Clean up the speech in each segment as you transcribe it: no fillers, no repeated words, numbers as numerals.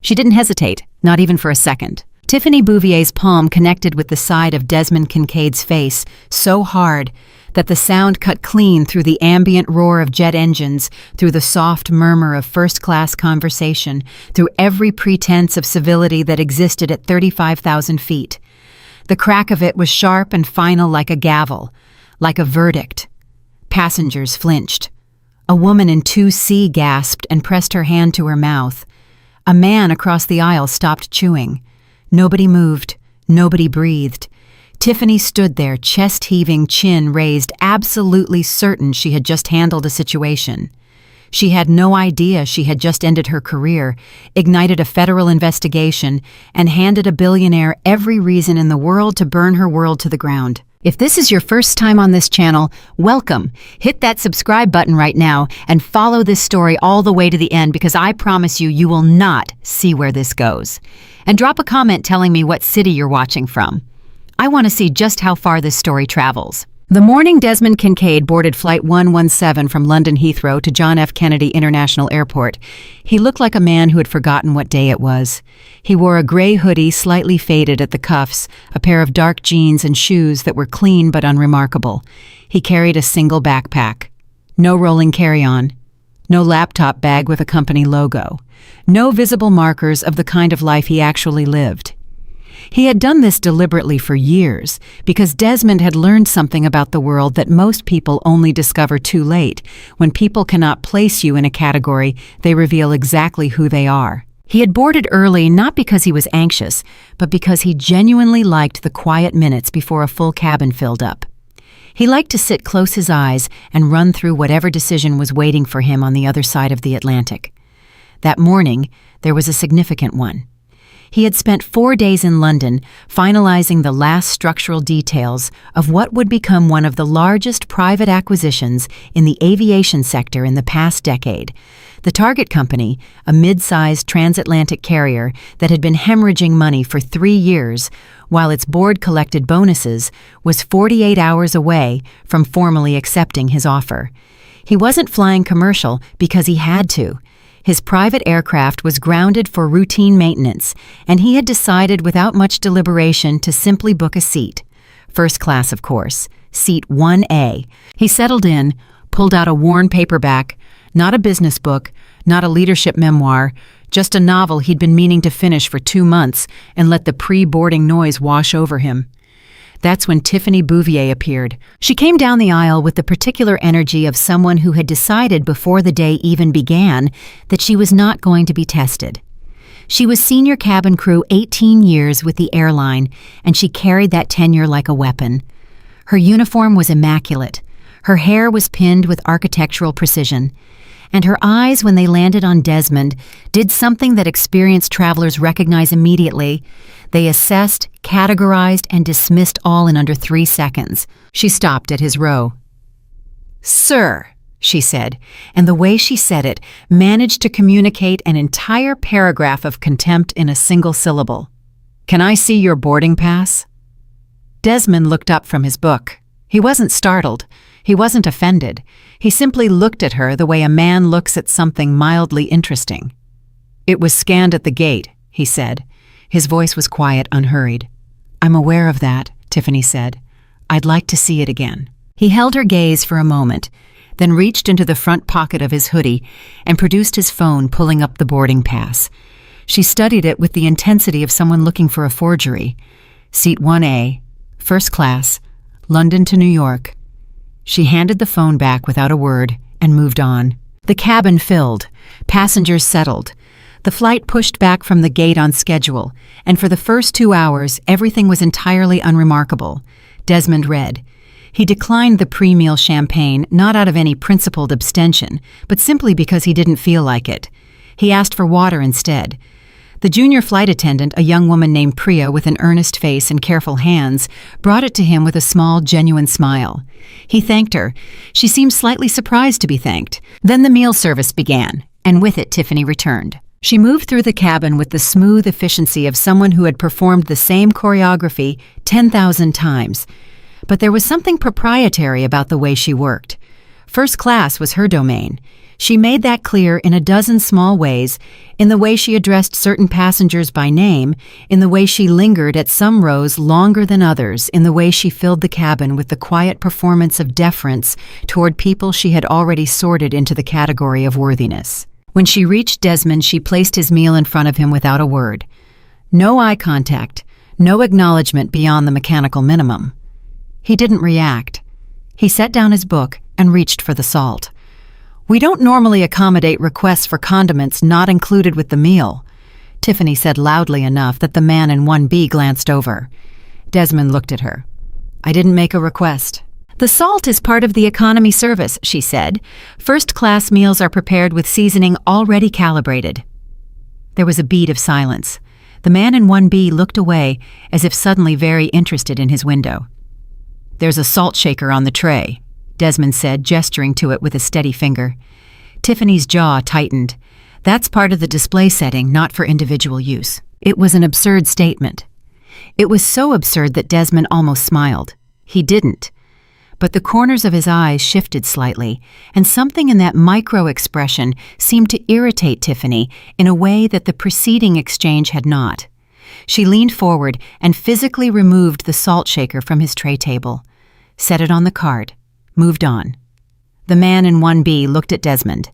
She didn't hesitate, not even for a second. Tiffany Bouvier's palm connected with the side of Desmond Kincaid's face so hard that the sound cut clean through the ambient roar of jet engines, through the soft murmur of first-class conversation, through every pretense of civility that existed at 35,000 feet. The crack of it was sharp and final like a gavel, like a verdict. Passengers flinched. A woman in 2C gasped and pressed her hand to her mouth. A man across the aisle stopped chewing. Nobody moved. Nobody breathed. Tiffany stood there, chest heaving, chin raised, absolutely certain she had just handled a situation. She had no idea she had just ended her career, ignited a federal investigation, and handed a billionaire every reason in the world to burn her world to the ground. If this is your first time on this channel, welcome. Hit that subscribe button right now and follow this story all the way to the end, because I promise you, you will not see where this goes. And drop a comment telling me what city you're watching from. I want to see just how far this story travels. The morning Desmond Kincaid boarded Flight 117 from London Heathrow to John F. Kennedy International Airport, he looked like a man who had forgotten what day it was. He wore a gray hoodie slightly faded at the cuffs, a pair of dark jeans and shoes that were clean but unremarkable. He carried a single backpack. No rolling carry-on. No laptop bag with a company logo. No visible markers of the kind of life he actually lived. He had done this deliberately for years because Desmond had learned something about the world that most people only discover too late. When people cannot place you in a category, they reveal exactly who they are. He had boarded early not because he was anxious, but because he genuinely liked the quiet minutes before a full cabin filled up. He liked to sit close his eyes and run through whatever decision was waiting for him on the other side of the Atlantic. That morning, there was a significant one. He had spent 4 days in London finalizing the last structural details of what would become one of the largest private acquisitions in the aviation sector in the past decade. The target company, a mid-sized transatlantic carrier that had been hemorrhaging money for 3 years, while its board collected bonuses, was 48 hours away from formally accepting his offer. He wasn't flying commercial because he had to. His private aircraft was grounded for routine maintenance, and he had decided without much deliberation to simply book a seat. First class, of course. Seat 1A. He settled in, pulled out a worn paperback, not a business book, not a leadership memoir, just a novel he'd been meaning to finish for 2 months, and let the pre-boarding noise wash over him. That's when Tiffany Bouvier appeared. She came down the aisle with the particular energy of someone who had decided before the day even began that she was not going to be tested. She was senior cabin crew 18 years with the airline, and she carried that tenure like a weapon. Her uniform was immaculate. Her hair was pinned with architectural precision. And her eyes, when they landed on Desmond, did something that experienced travelers recognize immediately. They assessed, categorized, and dismissed all in under 3 seconds. She stopped at his row. "Sir," she said, and the way she said it managed to communicate an entire paragraph of contempt in a single syllable. "Can I see your boarding pass?" Desmond looked up from his book. He wasn't startled. He wasn't offended. He simply looked at her the way a man looks at something mildly interesting. "It was scanned at the gate," he said. His voice was quiet, unhurried. "I'm aware of that," Tiffany said. "I'd like to see it again." He held her gaze for a moment, then reached into the front pocket of his hoodie and produced his phone, pulling up the boarding pass. She studied it with the intensity of someone looking for a forgery. Seat 1A, first class, London to New York. She handed the phone back without a word and moved on. The cabin filled. Passengers settled. The flight pushed back from the gate on schedule, and for the first 2 hours, everything was entirely unremarkable. Desmond read. He declined the pre-meal champagne, not out of any principled abstention, but simply because he didn't feel like it. He asked for water instead. The junior flight attendant, a young woman named Priya with an earnest face and careful hands, brought it to him with a small, genuine smile. He thanked her. She seemed slightly surprised to be thanked. Then the meal service began, and with it Tiffany returned. She moved through the cabin with the smooth efficiency of someone who had performed the same choreography 10,000 times. But there was something proprietary about the way she worked. First class was her domain. She made that clear in a dozen small ways, in the way she addressed certain passengers by name, in the way she lingered at some rows longer than others, in the way she filled the cabin with the quiet performance of deference toward people she had already sorted into the category of worthiness. When she reached Desmond, she placed his meal in front of him without a word. No eye contact, no acknowledgement beyond the mechanical minimum. He didn't react. He set down his book and reached for the salt. "We don't normally accommodate requests for condiments not included with the meal," Tiffany said loudly enough that the man in 1B glanced over. Desmond looked at her. "I didn't make a request." "The salt is part of the economy service," she said. "First-class meals are prepared with seasoning already calibrated." There was a beat of silence. The man in 1B looked away, as if suddenly very interested in his window. "There's a salt shaker on the tray," Desmond said, gesturing to it with a steady finger. Tiffany's jaw tightened. That's part of the display setting, not for individual use. It was an absurd statement. It was so absurd that Desmond almost smiled. He didn't. But the corners of his eyes shifted slightly, and something in that micro-expression seemed to irritate Tiffany in a way that the preceding exchange had not. She leaned forward and physically removed the salt shaker from his tray table, set it on the cart, moved on. The man in 1B looked at Desmond.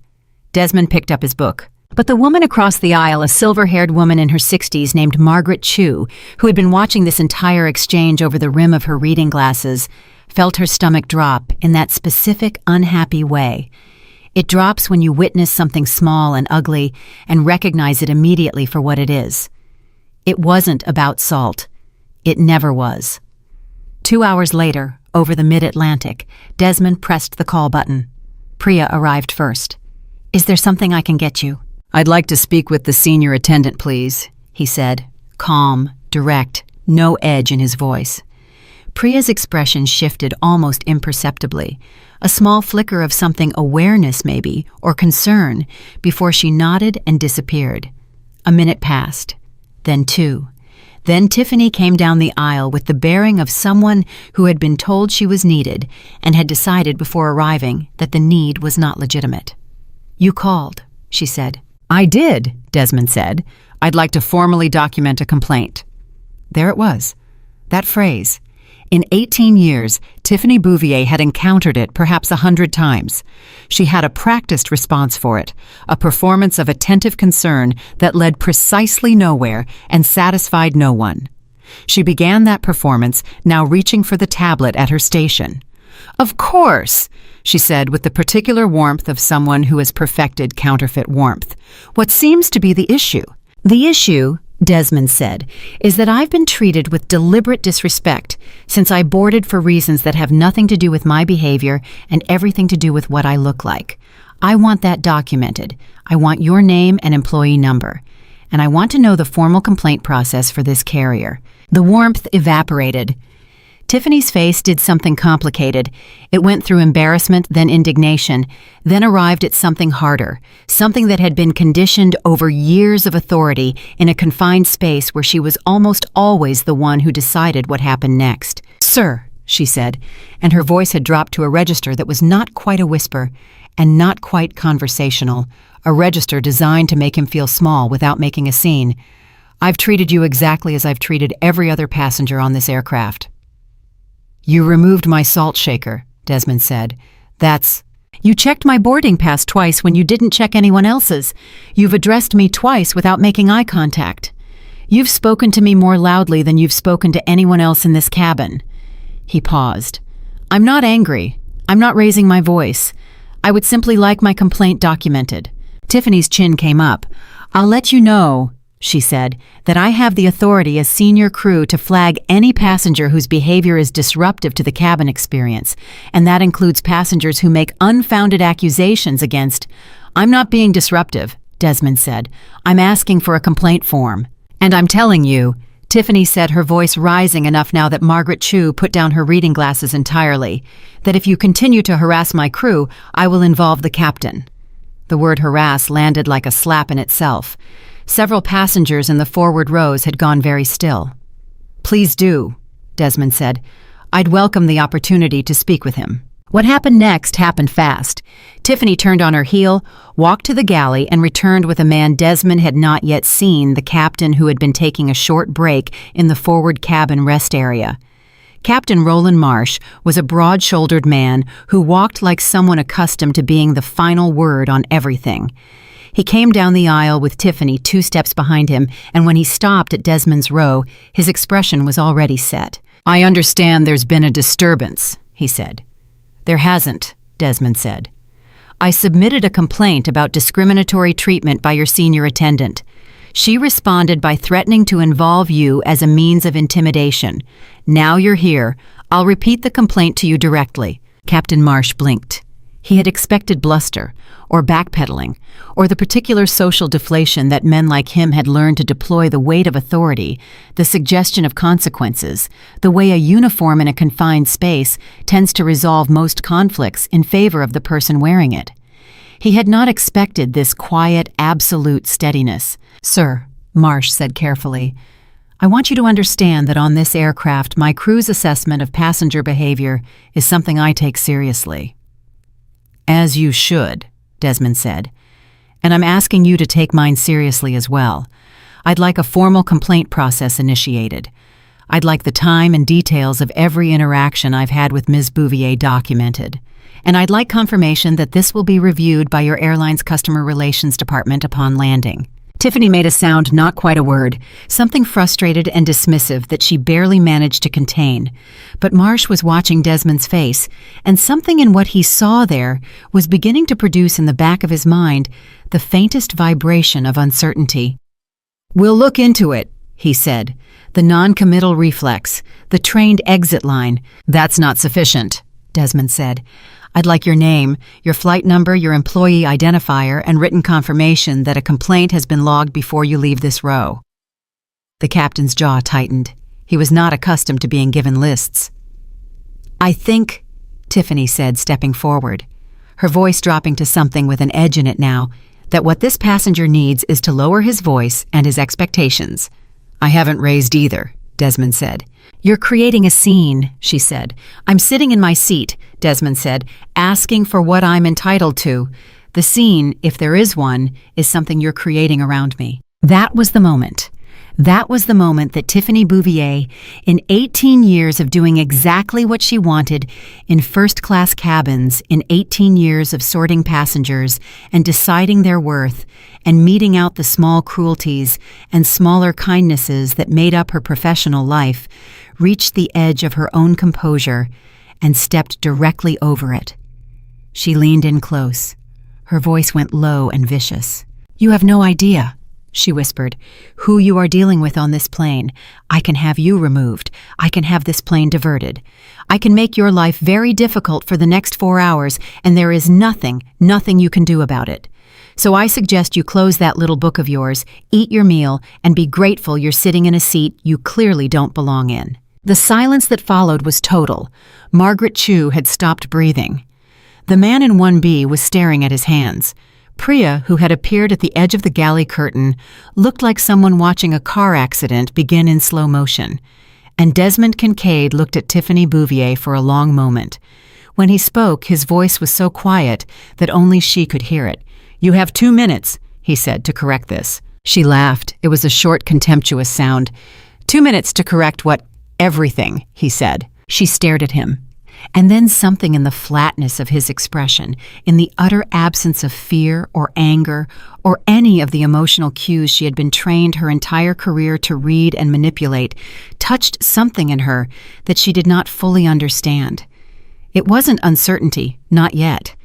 Desmond picked up his book. But the woman across the aisle, a silver-haired woman in her 60s named Margaret Chu, who had been watching this entire exchange over the rim of her reading glasses, felt her stomach drop in that specific, unhappy way. It drops when you witness something small and ugly and recognize it immediately for what it is. It wasn't about salt. It never was. 2 hours later, over the mid-Atlantic, Desmond pressed the call button. Priya arrived first. "Is there something I can get you?" "I'd like to speak with the senior attendant, please," he said, calm, direct, no edge in his voice. Priya's expression shifted almost imperceptibly, a small flicker of something awareness maybe, or concern, before she nodded and disappeared. A minute passed, then 2. Then Tiffany came down the aisle with the bearing of someone who had been told she was needed and had decided before arriving that the need was not legitimate. "You called," she said. "I did," Desmond said. "I'd like to formally document a complaint." There it was. That phrase. In 18 years, Tiffany Bouvier had encountered it perhaps 100 times. She had a practiced response for it, a performance of attentive concern that led precisely nowhere and satisfied no one. She began that performance, now reaching for the tablet at her station. "Of course," she said with the particular warmth of someone who has perfected counterfeit warmth. "What seems to be the issue?" "The issue," Desmond said, "is that I've been treated with deliberate disrespect since I boarded for reasons that have nothing to do with my behavior and everything to do with what I look like. I want that documented. I want your name and employee number. And I want to know the formal complaint process for this carrier." The warmth evaporated. Tiffany's face did something complicated. It went through embarrassment, then indignation, then arrived at something harder, something that had been conditioned over years of authority in a confined space where she was almost always the one who decided what happened next. "Sir," she said, and her voice had dropped to a register that was not quite a whisper and not quite conversational, a register designed to make him feel small without making a scene. "I've treated you exactly as I've treated every other passenger on this aircraft." "You removed my salt shaker," Desmond said. "You checked my boarding pass twice when you didn't check anyone else's. You've addressed me twice without making eye contact. You've spoken to me more loudly than you've spoken to anyone else in this cabin." He paused. "I'm not angry. I'm not raising my voice. I would simply like my complaint documented." Tiffany's chin came up. "I'll let you know," she said, "that I have the authority as senior crew to flag any passenger whose behavior is disruptive to the cabin experience, and that includes passengers who make unfounded accusations against—" "I'm not being disruptive," Desmond said. "I'm asking for a complaint form. And I'm telling you," Tiffany said, her voice rising enough now that Margaret Chu put down her reading glasses entirely, "that if you continue to harass my crew, I will involve the captain." The word harass landed like a slap in itself. Several passengers in the forward rows had gone very still. "Please do," Desmond said. "I'd welcome the opportunity to speak with him." What happened next happened fast. Tiffany turned on her heel, walked to the galley, and returned with a man Desmond had not yet seen, the captain who had been taking a short break in the forward cabin rest area. Captain Roland Marsh was a broad-shouldered man who walked like someone accustomed to being the final word on everything. He came down the aisle with Tiffany 2 steps behind him, and when he stopped at Desmond's row, his expression was already set. "I understand there's been a disturbance," he said. "There hasn't," Desmond said. "I submitted a complaint about discriminatory treatment by your senior attendant. She responded by threatening to involve you as a means of intimidation. Now you're here. I'll repeat the complaint to you directly." Captain Marsh blinked. He had expected bluster, or backpedaling, or the particular social deflation that men like him had learned to deploy the weight of authority, the suggestion of consequences, the way a uniform in a confined space tends to resolve most conflicts in favor of the person wearing it. He had not expected this quiet, absolute steadiness. "Sir," Marsh said carefully, "I want you to understand that on this aircraft my crew's assessment of passenger behavior is something I take seriously." "As you should," Desmond said, "and I'm asking you to take mine seriously as well. I'd like a formal complaint process initiated. I'd like the time and details of every interaction I've had with Ms. Bouvier documented. And I'd like confirmation that this will be reviewed by your airline's customer relations department upon landing." Tiffany made a sound, not quite a word, something frustrated and dismissive that she barely managed to contain. But Marsh was watching Desmond's face, and something in what he saw there was beginning to produce in the back of his mind the faintest vibration of uncertainty. "We'll look into it," he said. The non-committal reflex, the trained exit line. "That's not sufficient," Desmond said. "I'd like your name, your flight number, your employee identifier, and written confirmation that a complaint has been logged before you leave this row." The captain's jaw tightened. He was not accustomed to being given lists. "I think," Tiffany said, stepping forward, her voice dropping to something with an edge in it now, "that what this passenger needs is to lower his voice and his expectations." "I haven't raised either," Desmond said. "You're creating a scene," she said. "I'm sitting in my seat," Desmond said, "asking for what I'm entitled to. The scene, if there is one, is something you're creating around me." That was the moment. That was the moment that Tiffany Bouvier, in 18 years of doing exactly what she wanted, in first-class cabins, in 18 years of sorting passengers and deciding their worth, and meting out the small cruelties and smaller kindnesses that made up her professional life, reached the edge of her own composure and stepped directly over it. She leaned in close. Her voice went low and vicious. "You have no idea," she whispered, "who you are dealing with on this plane. I can have you removed. I can have this plane diverted. I can make your life very difficult for the next 4 hours, and there is nothing you can do about it. So I suggest you close that little book of yours, eat your meal, and be grateful you're sitting in a seat you clearly don't belong in." The silence that followed was total. Margaret Chu had stopped breathing. The man in 1B was staring at his hands. Priya, who had appeared at the edge of the galley curtain, looked like someone watching a car accident begin in slow motion. And Desmond Kincaid looked at Tiffany Bouvier for a long moment. When he spoke, his voice was so quiet that only she could hear it. "You have 2 minutes, he said, to correct this." She laughed. It was a short, contemptuous sound. 2 minutes to correct what? "Everything," he said. She stared at him. And then something in the flatness of his expression, in the utter absence of fear or anger or any of the emotional cues she had been trained her entire career to read and manipulate, touched something in her that she did not fully understand. It wasn't uncertainty, not yet.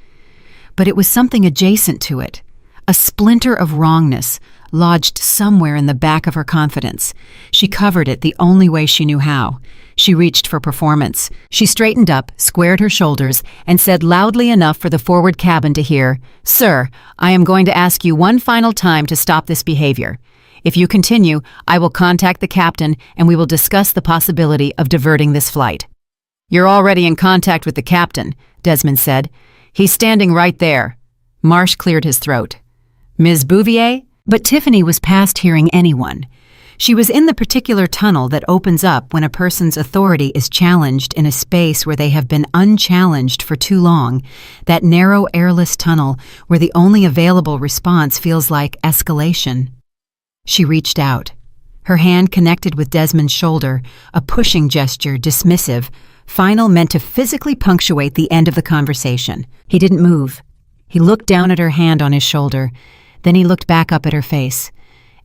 But it was something adjacent to it, a splinter of wrongness, lodged somewhere in the back of her confidence. She covered it the only way she knew how. She reached for performance. She straightened up, squared her shoulders, and said loudly enough for the forward cabin to hear, "Sir, I am going to ask you one final time to stop this behavior. If you continue, I will contact the captain and we will discuss the possibility of diverting this flight." "You're already in contact with the captain," Desmond said. "He's standing right there." Marsh cleared his throat. "Ms. Bouvier?" But Tiffany was past hearing anyone. She was in the particular tunnel that opens up when a person's authority is challenged in a space where they have been unchallenged for too long, that narrow, airless tunnel where the only available response feels like escalation. She reached out. Her hand connected with Desmond's shoulder, a pushing gesture, dismissive, final, meant to physically punctuate the end of the conversation. He didn't move. He looked down at her hand on his shoulder. Then he looked back up at her face.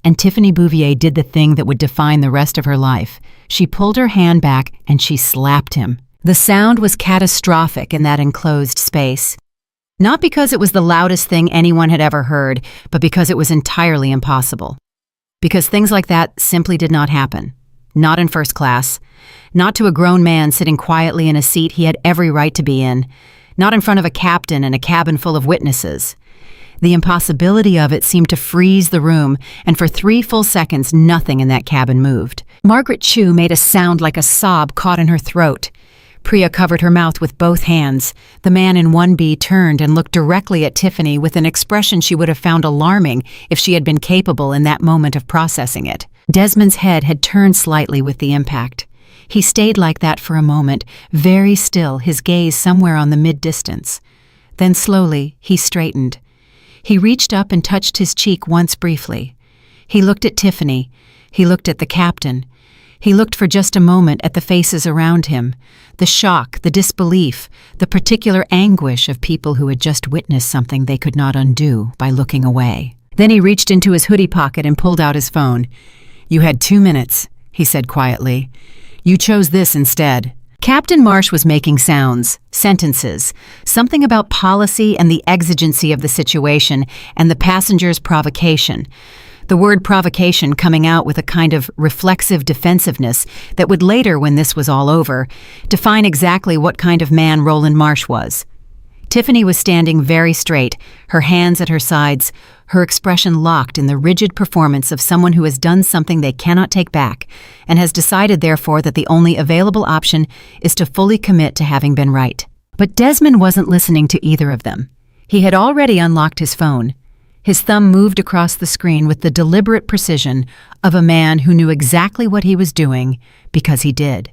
And Tiffany Bouvier did the thing that would define the rest of her life. She pulled her hand back and she slapped him. The sound was catastrophic in that enclosed space. Not because it was the loudest thing anyone had ever heard, but because it was entirely impossible. Because things like that simply did not happen. Not in first class. Not to a grown man sitting quietly in a seat he had every right to be in. Not in front of a captain in a cabin full of witnesses. The impossibility of it seemed to freeze the room, and for 3 full seconds nothing in that cabin moved. Margaret Chu made a sound like a sob caught in her throat. Priya covered her mouth with both hands. The man in 1B turned and looked directly at Tiffany with an expression she would have found alarming if she had been capable in that moment of processing it. Desmond's head had turned slightly with the impact. He stayed like that for a moment, very still, his gaze somewhere on the mid-distance. Then slowly, he straightened. He reached up and touched his cheek once briefly. He looked at Tiffany. He looked at the captain. He looked for just a moment at the faces around him, the shock, the disbelief, the particular anguish of people who had just witnessed something they could not undo by looking away. Then he reached into his hoodie pocket and pulled out his phone. "You had 2 minutes," he said quietly. "You chose this instead." Captain Marsh was making sounds, sentences, something about policy and the exigency of the situation and the passenger's provocation. The word provocation coming out with a kind of reflexive defensiveness that would later, when this was all over, define exactly what kind of man Roland Marsh was. Tiffany was standing very straight, her hands at her sides, her expression locked in the rigid performance of someone who has done something they cannot take back, and has decided, therefore, that the only available option is to fully commit to having been right. But Desmond wasn't listening to either of them. He had already unlocked his phone. His thumb moved across the screen with the deliberate precision of a man who knew exactly what he was doing because he did.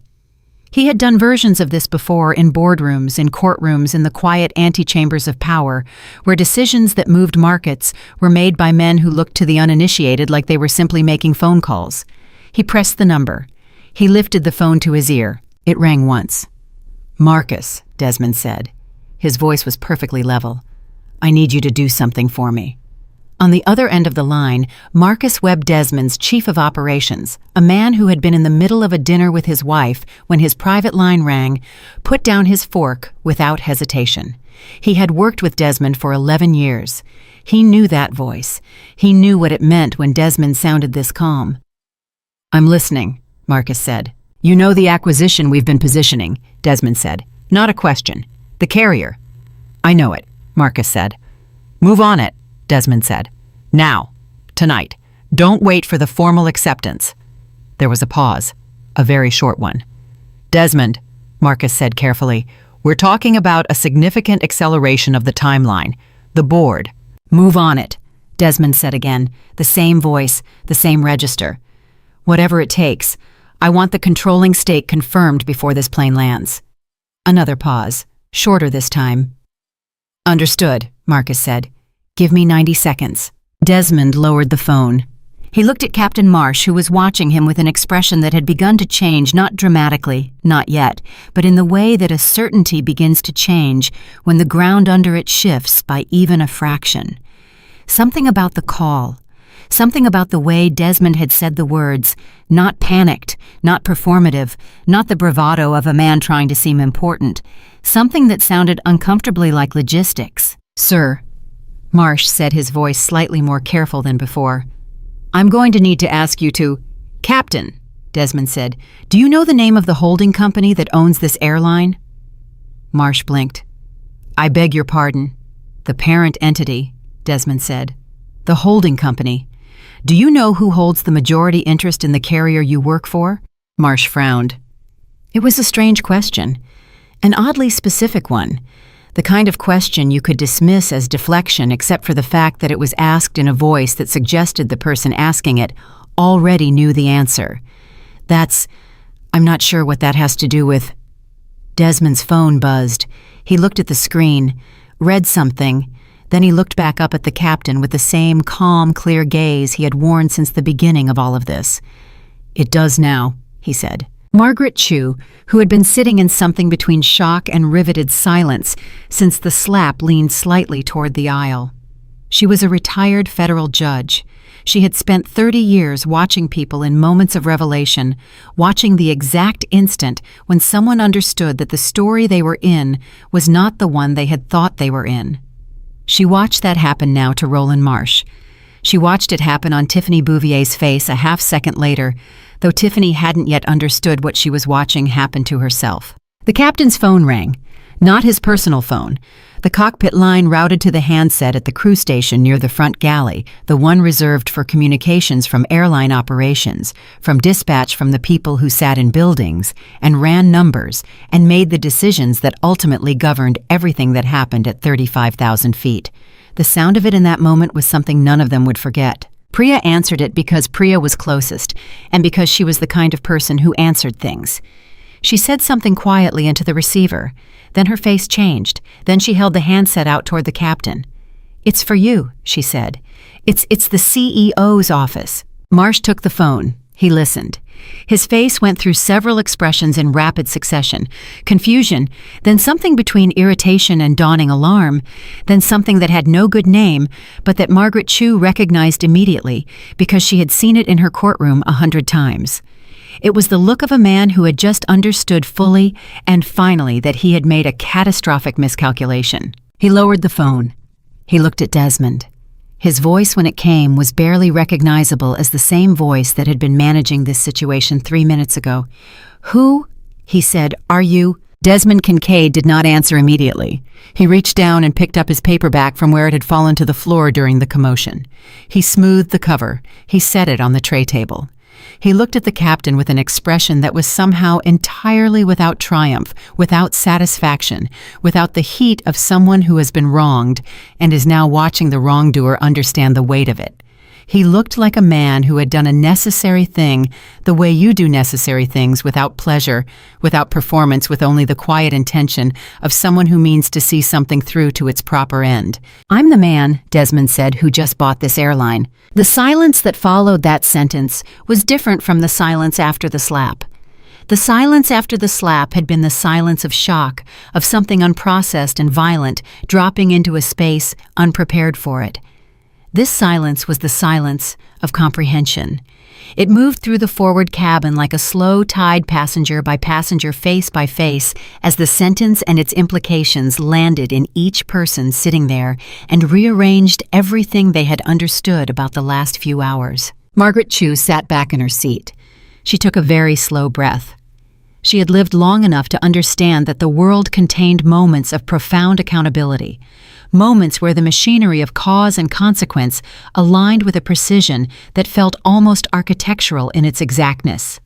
He had done versions of this before in boardrooms, in courtrooms, in the quiet antechambers of power, where decisions that moved markets were made by men who looked to the uninitiated like they were simply making phone calls. He pressed the number. He lifted the phone to his ear. It rang once. "Marcus," Desmond said. His voice was perfectly level. "I need you to do something for me." On the other end of the line, Marcus Webb Desmond's chief of operations, a man who had been in the middle of a dinner with his wife when his private line rang, put down his fork without hesitation. He had worked with Desmond for 11 years. He knew that voice. He knew what it meant when Desmond sounded this calm. "I'm listening," Marcus said. "You know the acquisition we've been positioning," Desmond said. "Not a question. The carrier." "I know it," Marcus said. "Move on it," Desmond said. "Now. Tonight. Don't wait for the formal acceptance." There was a pause, a very short one. "Desmond," Marcus said carefully, "we're talking about a significant acceleration of the timeline. The board." "Move on it," Desmond said again, the same voice, the same register. "Whatever it takes. I want the controlling stake confirmed before this plane lands." Another pause, shorter this time. "Understood," Marcus said. "Give me 90 seconds. Desmond lowered the phone. He looked at Captain Marsh, who was watching him with an expression that had begun to change, not dramatically, not yet, but in the way that a certainty begins to change when the ground under it shifts by even a fraction. Something about the call, something about the way Desmond had said the words, not panicked, not performative, not the bravado of a man trying to seem important, something that sounded uncomfortably like logistics. "Sir," Marsh said, his voice slightly more careful than before. "I'm going to need to ask you to—" "Captain," Desmond said, "do you know the name of the holding company that owns this airline?" Marsh blinked. "I beg your pardon." "The parent entity," Desmond said. "The holding company. Do you know who holds the majority interest in the carrier you work for?" Marsh frowned. It was a strange question, an oddly specific one. The kind of question you could dismiss as deflection except for the fact that it was asked in a voice that suggested the person asking it already knew the answer. I'm not sure what that has to do with... Desmond's phone buzzed. He looked at the screen, read something, then he looked back up at the captain with the same calm, clear gaze he had worn since the beginning of all of this. "It does now," he said. Margaret Chu, who had been sitting in something between shock and riveted silence since the slap, leaned slightly toward the aisle. She was a retired federal judge. She had spent 30 years watching people in moments of revelation, watching the exact instant when someone understood that the story they were in was not the one they had thought they were in. She watched that happen now to Roland Marsh. She watched it happen on Tiffany Bouvier's face a half-second later, though Tiffany hadn't yet understood what she was watching happen to herself. The captain's phone rang. Not his personal phone. The cockpit line routed to the handset at the crew station near the front galley, the one reserved for communications from airline operations, from dispatch from the people who sat in buildings, and ran numbers, and made the decisions that ultimately governed everything that happened at 35,000 feet. The sound of it in that moment was something none of them would forget. Priya answered it because Priya was closest, and because she was the kind of person who answered things. She said something quietly into the receiver. Then her face changed. Then she held the handset out toward the captain. "It's for you," she said. It's the CEO's office." Marsh took the phone. He listened. His face went through several expressions in rapid succession. Confusion, then something between irritation and dawning alarm, then something that had no good name, but that Margaret Chu recognized immediately because she had seen it in her courtroom 100 times. It was the look of a man who had just understood fully and finally that he had made a catastrophic miscalculation. He lowered the phone. He looked at Desmond. His voice, when it came, was barely recognizable as the same voice that had been managing this situation 3 minutes ago. "Who," he said, "are you?" Desmond Kincaid did not answer immediately. He reached down and picked up his paperback from where it had fallen to the floor during the commotion. He smoothed the cover. He set it on the tray table. He looked at the captain with an expression that was somehow entirely without triumph, without satisfaction, without the heat of someone who has been wronged and is now watching the wrongdoer understand the weight of it. He looked like a man who had done a necessary thing the way you do necessary things, without pleasure, without performance, with only the quiet intention of someone who means to see something through to its proper end. "I'm the man," Desmond said, "who just bought this airline." The silence that followed that sentence was different from the silence after the slap. The silence after the slap had been the silence of shock, of something unprocessed and violent dropping into a space unprepared for it. This silence was the silence of comprehension. It moved through the forward cabin like a slow-tide, passenger by passenger, face by face, as the sentence and its implications landed in each person sitting there and rearranged everything they had understood about the last few hours. Margaret Chu sat back in her seat. She took a very slow breath. She had lived long enough to understand that the world contained moments of profound accountability, moments where the machinery of cause and consequence aligned with a precision that felt almost architectural in its exactness.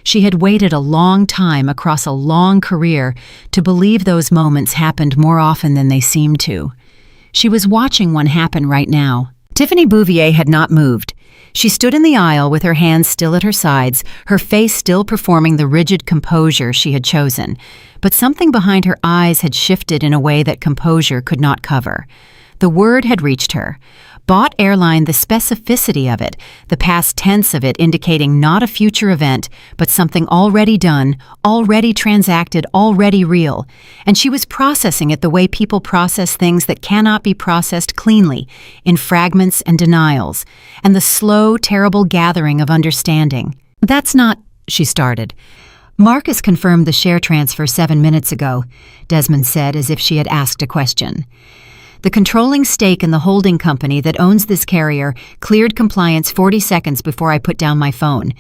She had waited a long time across a long career to believe those moments happened more often than they seemed to. She was watching one happen right now. Tiffany Bouvier had not moved. She stood in the aisle with her hands still at her sides, her face still performing the rigid composure she had chosen. But something behind her eyes had shifted in a way that composure could not cover. The word had reached her. Bought airline, the specificity of it, the past tense of it indicating not a future event, but something already done, already transacted, already real. And she was processing it the way people process things that cannot be processed cleanly, in fragments and denials, and the slow, terrible gathering of understanding. "That's not," she started. "Marcus confirmed the share transfer 7 minutes ago," Desmond said, as if she had asked a question. "The controlling stake in the holding company that owns this carrier cleared compliance 40 seconds before I put down my phone.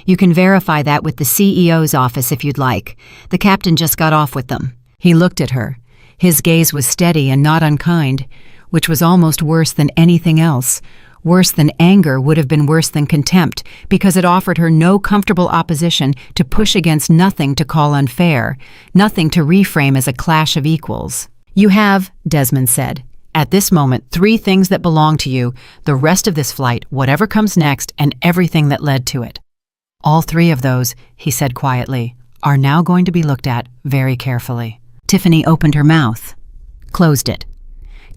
You can verify that with the CEO's office if you'd like. The captain just got off with them." He looked at her. His gaze was steady and not unkind, which was almost worse than anything else. Worse than anger would have been worse than contempt, because it offered her no comfortable opposition to push against, nothing to call unfair, nothing to reframe as a clash of equals. "You have," Desmond said. At this moment, 3 things that belong to you, the rest of this flight, whatever comes next, and everything that led to it. All 3 of those, he said quietly, are now going to be looked at very carefully. Tiffany opened her mouth, closed it.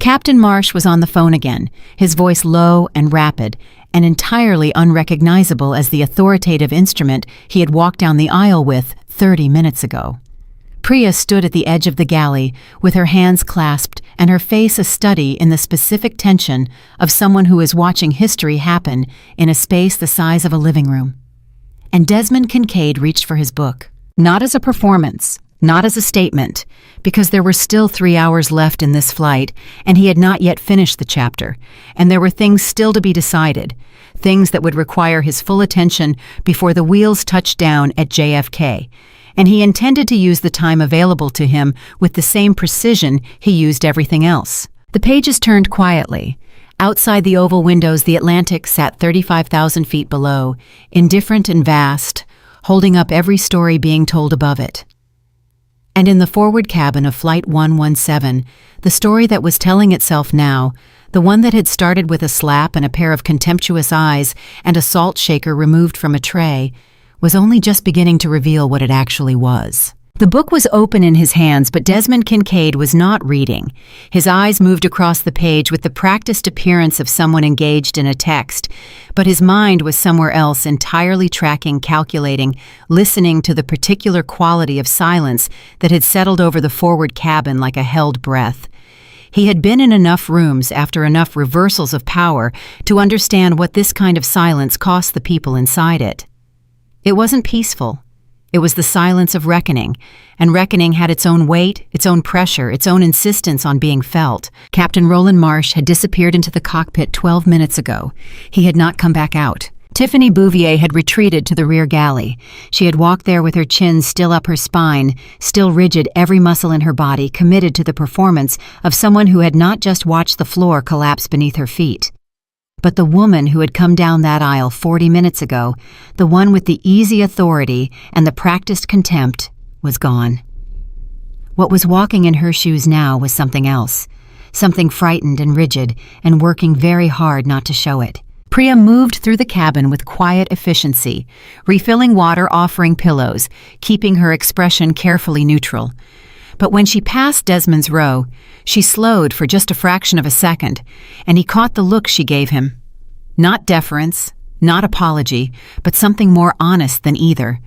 Captain Marsh was on the phone again, his voice low and rapid, and entirely unrecognizable as the authoritative instrument he had walked down the aisle with 30 minutes ago. Priya stood at the edge of the galley with her hands clasped and her face a study in the specific tension of someone who is watching history happen in a space the size of a living room. And Desmond Kincaid reached for his book, not as a performance, not as a statement, because there were still 3 hours left in this flight, and he had not yet finished the chapter, and there were things still to be decided, things that would require his full attention before the wheels touched down at JFK, and he intended to use the time available to him with the same precision he used everything else. The pages turned quietly. Outside the oval windows, the Atlantic sat 35,000 feet below, indifferent and vast, holding up every story being told above it. And in the forward cabin of Flight 117, the story that was telling itself now, the one that had started with a slap and a pair of contemptuous eyes and a salt shaker removed from a tray, was only just beginning to reveal what it actually was. The book was open in his hands, but Desmond Kincaid was not reading. His eyes moved across the page with the practiced appearance of someone engaged in a text, but his mind was somewhere else, entirely tracking, calculating, listening to the particular quality of silence that had settled over the forward cabin like a held breath. He had been in enough rooms after enough reversals of power to understand what this kind of silence cost the people inside it. It wasn't peaceful. It was the silence of reckoning, and reckoning had its own weight, its own pressure, its own insistence on being felt. Captain Roland Marsh had disappeared into the cockpit 12 minutes ago. He had not come back out. Tiffany Bouvier had retreated to the rear galley. She had walked there with her chin still up her spine, still rigid, every muscle in her body committed to the performance of someone who had not just watched the floor collapse beneath her feet. But the woman who had come down that aisle 40 minutes ago, the one with the easy authority and the practiced contempt, was gone. What was walking in her shoes now was something else, something frightened and rigid and working very hard not to show it. Priya moved through the cabin with quiet efficiency, refilling water, offering pillows, keeping her expression carefully neutral. But when she passed Desmond's row, she slowed for just a fraction of a second, and he caught the look she gave him. Not deference, not apology, but something more honest than either.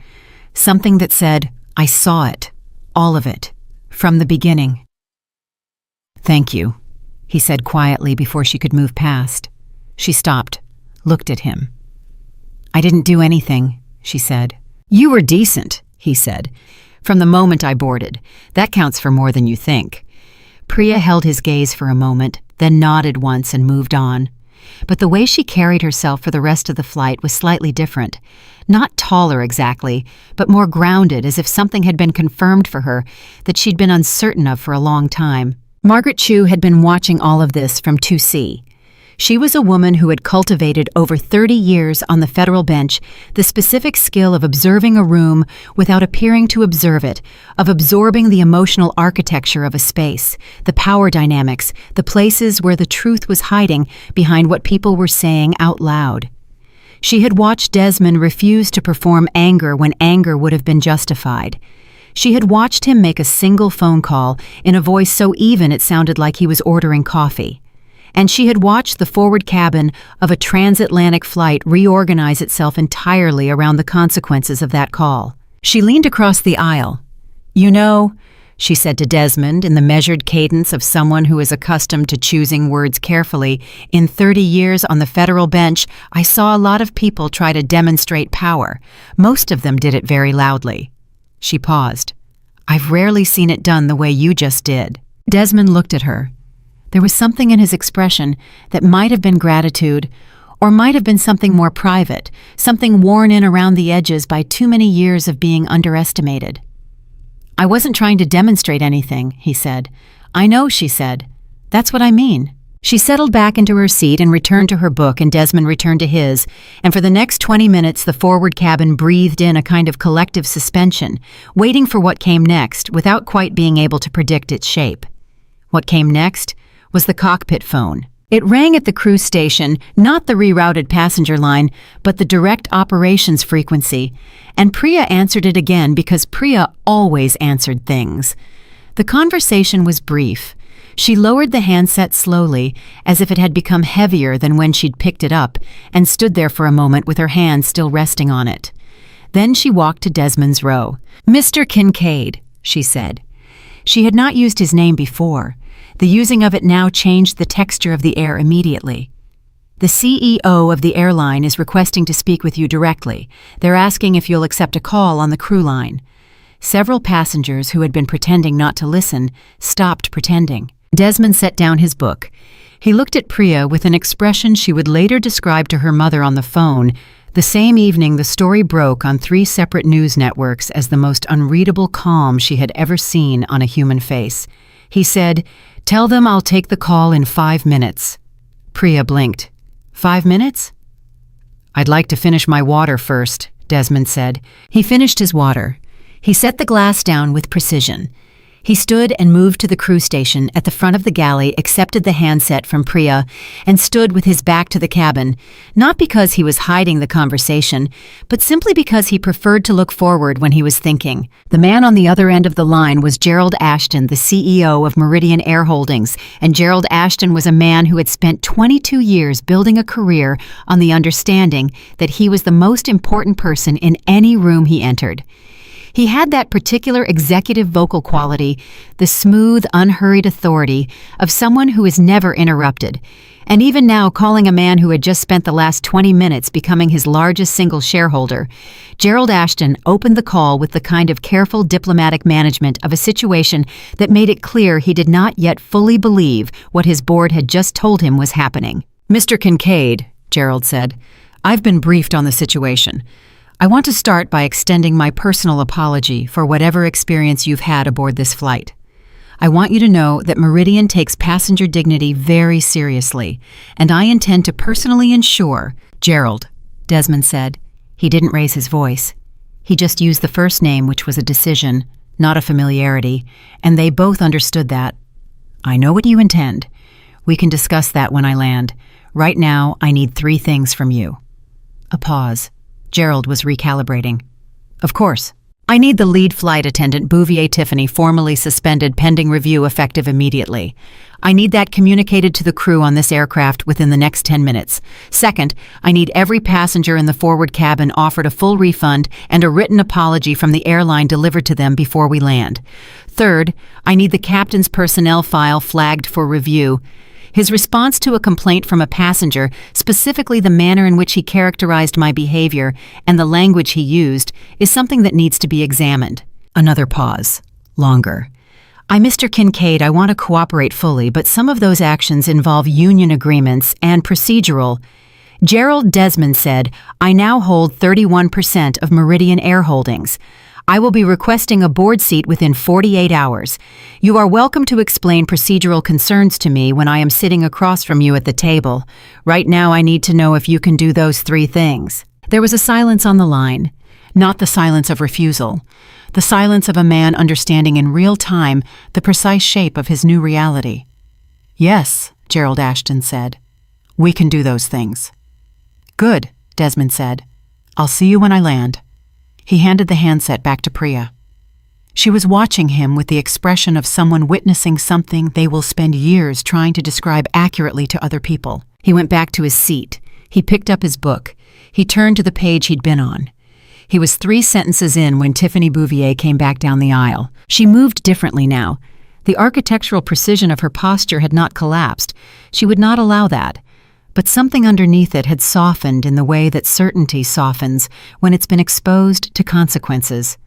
Something that said, "I saw it, all of it, from the beginning." "Thank you," he said quietly before she could move past. She stopped, looked at him. "I didn't do anything," she said. "You were decent," he said. "From the moment I boarded. That counts for more than you think." Priya held his gaze for a moment, then nodded once and moved on. But the way she carried herself for the rest of the flight was slightly different. Not taller exactly, but more grounded, as if something had been confirmed for her that she'd been uncertain of for a long time. Margaret Chu had been watching all of this from 2C. She was a woman who had cultivated over 30 years on the federal bench the specific skill of observing a room without appearing to observe it, of absorbing the emotional architecture of a space, the power dynamics, the places where the truth was hiding behind what people were saying out loud. She had watched Desmond refuse to perform anger when anger would have been justified. She had watched him make a single phone call in a voice so even it sounded like he was ordering coffee. And she had watched the forward cabin of a transatlantic flight reorganize itself entirely around the consequences of that call. She leaned across the aisle. "You know," she said to Desmond in the measured cadence of someone who is accustomed to choosing words carefully, "in 30 years on the federal bench, I saw a lot of people try to demonstrate power. Most of them did it very loudly." She paused. "I've rarely seen it done the way you just did." Desmond looked at her. There was something in his expression that might have been gratitude, or might have been something more private, something worn in around the edges by too many years of being underestimated. "I wasn't trying to demonstrate anything," he said. "I know," she said. "That's what I mean." She settled back into her seat and returned to her book, and Desmond returned to his, and for the next 20 minutes the forward cabin breathed in a kind of collective suspension, waiting for what came next without quite being able to predict its shape. What came next was the cockpit phone. It rang at the crew station, not the rerouted passenger line, but the direct operations frequency, and Priya answered it again because Priya always answered things. The conversation was brief. She lowered the handset slowly, as if it had become heavier than when she'd picked it up, and stood there for a moment with her hand still resting on it. Then she walked to Desmond's row. "Mr. Kincaid," she said. She had not used his name before. The using of it now changed the texture of the air immediately. "The CEO of the airline is requesting to speak with you directly. They're asking if you'll accept a call on the crew line." Several passengers who had been pretending not to listen stopped pretending. Desmond set down his book. He looked at Priya with an expression she would later describe to her mother on the phone. The same evening, the story broke on 3 separate news networks as the most unreadable calm she had ever seen on a human face. He said, "Tell them I'll take the call in 5 minutes." Priya blinked. 5 minutes? "I'd like to finish my water first," Desmond said. He finished his water. He set the glass down with precision. He stood and moved to the crew station at the front of the galley, accepted the handset from Priya, and stood with his back to the cabin, not because he was hiding the conversation, but simply because he preferred to look forward when he was thinking. The man on the other end of the line was Gerald Ashton, the CEO of Meridian Air Holdings, and Gerald Ashton was a man who had spent 22 years building a career on the understanding that he was the most important person in any room he entered. He had that particular executive vocal quality, the smooth, unhurried authority of someone who is never interrupted. And even now, calling a man who had just spent the last 20 minutes becoming his largest single shareholder, Gerald Ashton opened the call with the kind of careful diplomatic management of a situation that made it clear he did not yet fully believe what his board had just told him was happening. "Mr. Kincaid," Gerald said, "I've been briefed on the situation. I want to start by extending my personal apology for whatever experience you've had aboard this flight. I want you to know that Meridian takes passenger dignity very seriously, and I intend to personally ensure—" "Gerald," Desmond said. He didn't raise his voice. He just used the first name, which was a decision, not a familiarity, and they both understood that. "I know what you intend. We can discuss that when I land. Right now, I need 3 things from you." A pause. Gerald was recalibrating. "Of course. I need the lead flight attendant, Bouvier Tiffany, formally suspended pending review effective immediately. I need that communicated to the crew on this aircraft within the next 10 minutes. Second, I need every passenger in the forward cabin offered a full refund and a written apology from the airline delivered to them before we land. Third, I need the captain's personnel file flagged for review. His response to a complaint from a passenger, specifically the manner in which he characterized my behavior and the language he used, is something that needs to be examined." Another pause. Longer. Mr. Kincaid, I want to cooperate fully, but some of those actions involve union agreements and procedural—" Gerald, Desmond said, "I now hold 31% of Meridian Air Holdings. I will be requesting a board seat within 48 hours. You are welcome to explain procedural concerns to me when I am sitting across from you at the table. Right now, I need to know if you can do those 3 things." There was a silence on the line, not the silence of refusal, the silence of a man understanding in real time the precise shape of his new reality. "Yes," Gerald Ashton said. "We can do those things." "Good," Desmond said. "I'll see you when I land." He handed the handset back to Priya. She was watching him with the expression of someone witnessing something they will spend years trying to describe accurately to other people. He went back to his seat. He picked up his book. He turned to the page he'd been on. He was 3 sentences in when Tiffany Bouvier came back down the aisle. She moved differently now. The architectural precision of her posture had not collapsed. She would not allow that. But something underneath it had softened in the way that certainty softens when it's been exposed to consequences.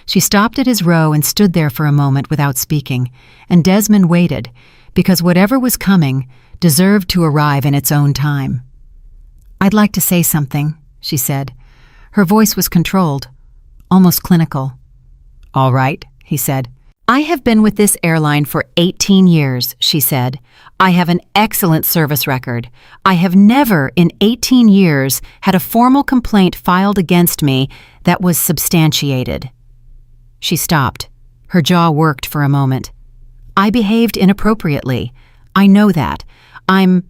She stopped at his row and stood there for a moment without speaking, and Desmond waited, because whatever was coming deserved to arrive in its own time. "I'd like to say something," she said. Her voice was controlled, almost clinical. "All right," he said. "I have been with this airline for 18 years, she said. "I have an excellent service record. I have never in 18 years had a formal complaint filed against me that was substantiated." She stopped. Her jaw worked for a moment. "I behaved inappropriately. I know that. I'm—"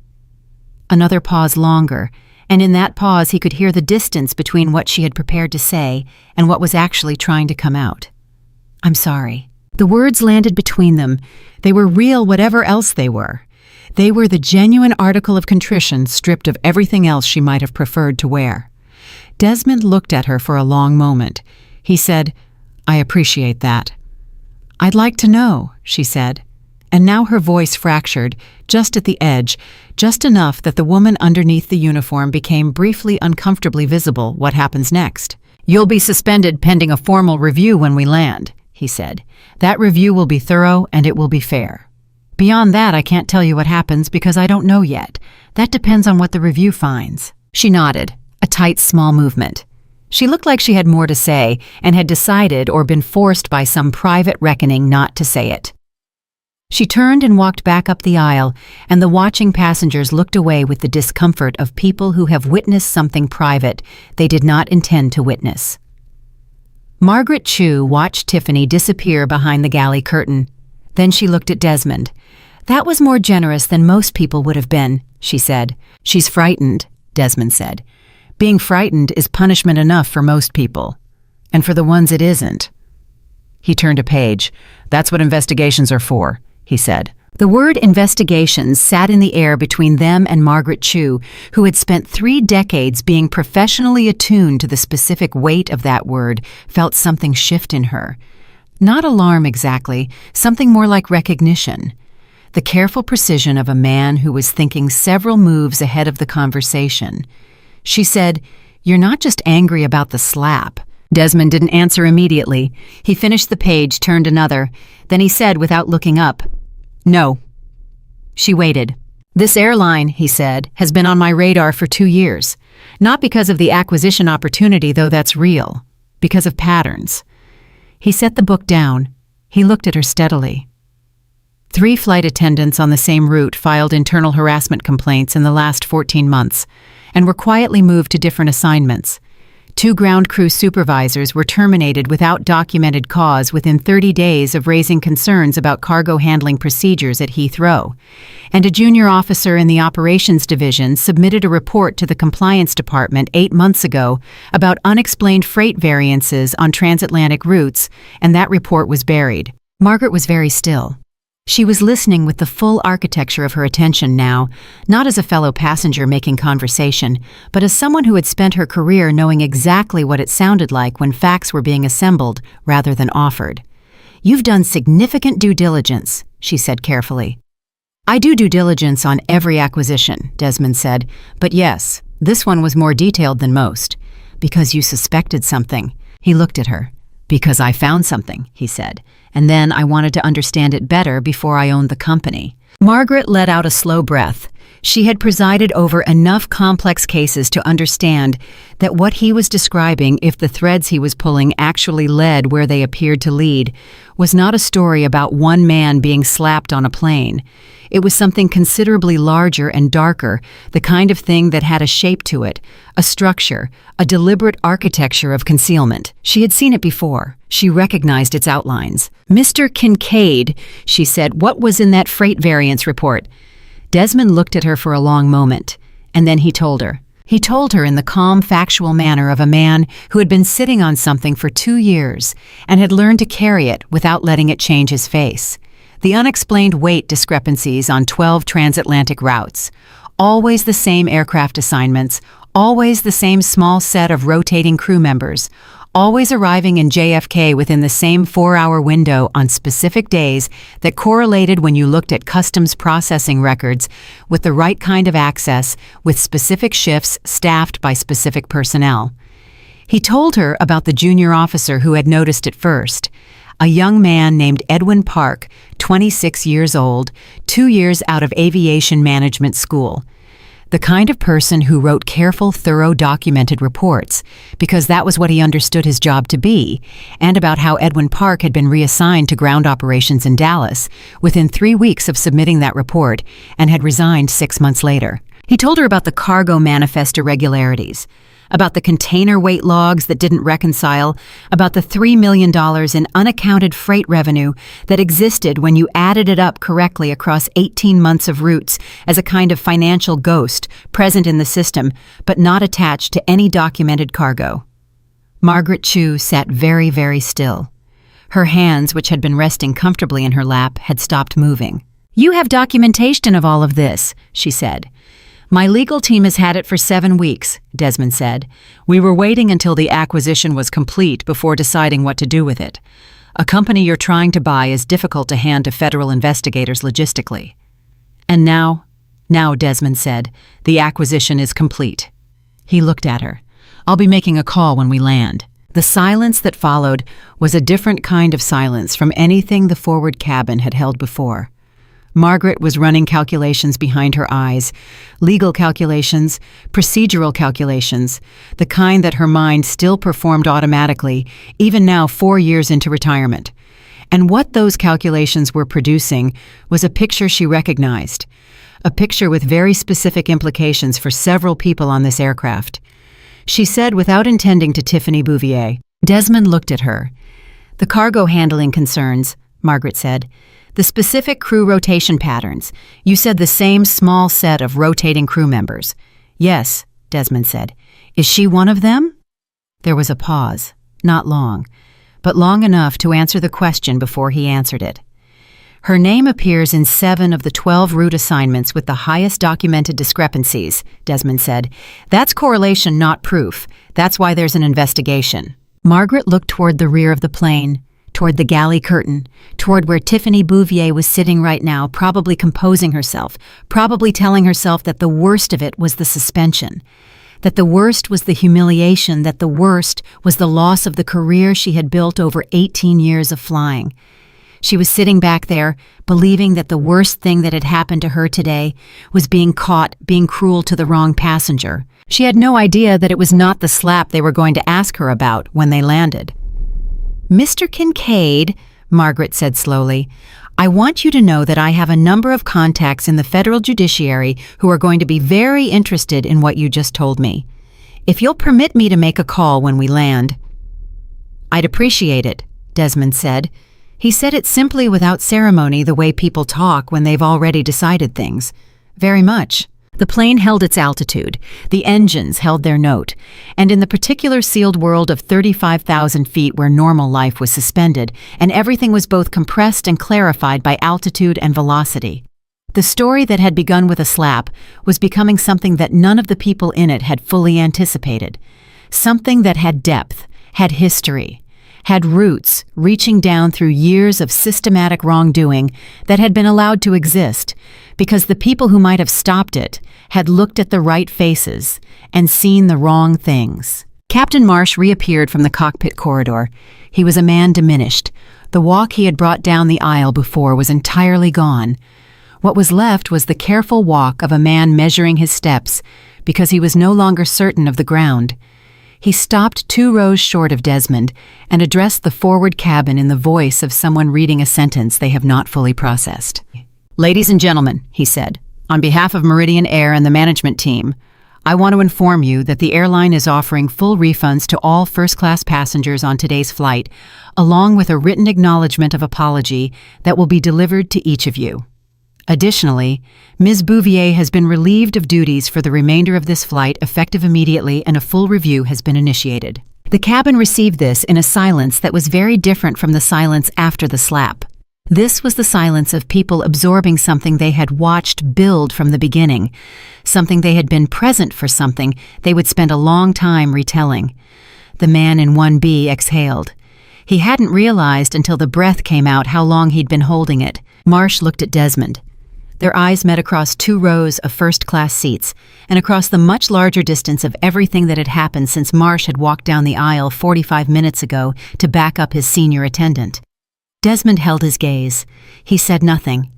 Another pause longer, and in that pause he could hear the distance between what she had prepared to say and what was actually trying to come out. "I'm sorry." The words landed between them. They were real, whatever else they were. They were the genuine article of contrition stripped of everything else she might have preferred to wear. Desmond looked at her for a long moment. He said, "I appreciate that." "I'd like to know," she said. And now her voice fractured, just at the edge, just enough that the woman underneath the uniform became briefly uncomfortably visible. "What happens next?" "You'll be suspended pending a formal review when we land," he said. "That review will be thorough and it will be fair. Beyond that, I can't tell you what happens because I don't know yet. That depends on what the review finds." She nodded, a tight, small movement. She looked like she had more to say and had decided or been forced by some private reckoning not to say it. She turned and walked back up the aisle, and the watching passengers looked away with the discomfort of people who have witnessed something private they did not intend to witness. Margaret Chu watched Tiffany disappear behind the galley curtain. Then she looked at Desmond. "That was more generous than most people would have been," she said. "She's frightened," Desmond said. "Being frightened is punishment enough for most people. And for the ones it isn't." He turned a page. "That's what investigations are for," he said. The word investigations sat in the air between them and Margaret Chu, who had spent 3 decades being professionally attuned to the specific weight of that word, felt something shift in her. Not alarm exactly, something more like recognition. The careful precision of a man who was thinking several moves ahead of the conversation. She said, "You're not just angry about the slap." Desmond didn't answer immediately. He finished the page, turned another. Then he said without looking up, "No." She waited. "This airline," he said, "has been on my radar for 2 years. Not because of the acquisition opportunity, though that's real. Because of patterns." He set the book down. He looked at her steadily. 3 flight attendants on the same route filed internal harassment complaints in the last 14 months and were quietly moved to different assignments. 2 ground crew supervisors were terminated without documented cause within 30 days of raising concerns about cargo handling procedures at Heathrow. And a junior officer in the operations division submitted a report to the compliance department 8 months ago about unexplained freight variances on transatlantic routes, and that report was buried. Margaret was very still. She was listening with the full architecture of her attention now, not as a fellow passenger making conversation, but as someone who had spent her career knowing exactly what it sounded like when facts were being assembled rather than offered. "You've done significant due diligence," she said carefully. "I do due diligence on every acquisition," Desmond said, "but yes, this one was more detailed than most. Because you suspected something." He looked at her. "Because I found something," he said. "And then I wanted to understand it better before I owned the company." Margaret let out a slow breath. She had presided over enough complex cases to understand that what he was describing, if the threads he was pulling actually led where they appeared to lead, was not a story about one man being slapped on a plane. It was something considerably larger and darker, the kind of thing that had a shape to it, a structure, a deliberate architecture of concealment. She had seen it before. She recognized its outlines. "Mr. Kincaid," she said, "what was in that freight variance report?" Desmond looked at her for a long moment, and then he told her. He told her in the calm, factual manner of a man who had been sitting on something for 2 years and had learned to carry it without letting it change his face. The unexplained weight discrepancies on 12 transatlantic routes. Always the same aircraft assignments, always the same small set of rotating crew members, always arriving in JFK within the same 4-hour window on specific days that correlated when you looked at customs processing records with the right kind of access, with specific shifts staffed by specific personnel. He told her about the junior officer who had noticed it first, a young man named Edwin Park, 26 years old, 2 years out of aviation management school. The kind of person who wrote careful, thorough, documented reports, because that was what he understood his job to be, and about how Edwin Park had been reassigned to ground operations in Dallas within 3 weeks of submitting that report and had resigned 6 months later. He told her about the cargo manifest irregularities, about the container weight logs that didn't reconcile, about the $3 million in unaccounted freight revenue that existed when you added it up correctly across 18 months of routes as a kind of financial ghost present in the system but not attached to any documented cargo. Margaret Chu sat very, very still. Her hands, which had been resting comfortably in her lap, had stopped moving. "You have documentation of all of this," she said. "My legal team has had it for 7 weeks," Desmond said. "We were waiting until the acquisition was complete before deciding what to do with it. A company you're trying to buy is difficult to hand to federal investigators logistically." "And now," Desmond said, "the acquisition is complete." He looked at her. "I'll be making a call when we land." The silence that followed was a different kind of silence from anything the forward cabin had held before. Margaret was running calculations behind her eyes, legal calculations, procedural calculations, the kind that her mind still performed automatically, even now 4 years into retirement. And what those calculations were producing was a picture she recognized, a picture with very specific implications for several people on this aircraft. She said without intending to Tiffany Bouvier. Desmond looked at her. "The cargo handling concerns," Margaret said. "The specific crew rotation patterns. You said the same small set of rotating crew members." "Yes," Desmond said. "Is she one of them?" There was a pause, not long, but long enough to answer the question before he answered it. "Her name appears in 7 of the 12 route assignments with the highest documented discrepancies," Desmond said. "That's correlation, not proof. That's why there's an investigation." Margaret looked toward the rear of the plane, toward the galley curtain, toward where Tiffany Bouvier was sitting right now, probably composing herself, probably telling herself that the worst of it was the suspension, that the worst was the humiliation, that the worst was the loss of the career she had built over 18 years of flying. She was sitting back there, believing that the worst thing that had happened to her today was being caught being cruel to the wrong passenger. She had no idea that it was not the slap they were going to ask her about when they landed. "Mr. Kincaid," Margaret said slowly, "I want you to know that I have a number of contacts in the federal judiciary who are going to be very interested in what you just told me. If you'll permit me to make a call when we land." "I'd appreciate it," Desmond said. He said it simply without ceremony, the way people talk when they've already decided things. "Very much." The plane held its altitude, the engines held their note, and in the particular sealed world of 35,000 feet where normal life was suspended, and everything was both compressed and clarified by altitude and velocity. The story that had begun with a slap was becoming something that none of the people in it had fully anticipated, something that had depth, had history, had roots reaching down through years of systematic wrongdoing that had been allowed to exist because the people who might have stopped it had looked at the right faces and seen the wrong things. Captain Marsh reappeared from the cockpit corridor. He was a man diminished. The walk he had brought down the aisle before was entirely gone. What was left was the careful walk of a man measuring his steps because he was no longer certain of the ground. He stopped 2 rows short of Desmond and addressed the forward cabin in the voice of someone reading a sentence they have not fully processed. "Ladies and gentlemen," he said, "on behalf of Meridian Air and the management team, I want to inform you that the airline is offering full refunds to all first-class passengers on today's flight, along with a written acknowledgement of apology that will be delivered to each of you. Additionally, Ms. Bouvier has been relieved of duties for the remainder of this flight effective immediately, and a full review has been initiated." The cabin received this in a silence that was very different from the silence after the slap. This was the silence of people absorbing something they had watched build from the beginning, something they had been present for, something they would spend a long time retelling. The man in 1B exhaled. He hadn't realized until the breath came out how long he'd been holding it. Marsh looked at Desmond. Their eyes met across 2 rows of first-class seats and across the much larger distance of everything that had happened since Marsh had walked down the aisle 45 minutes ago to back up his senior attendant. Desmond held his gaze. He said nothing.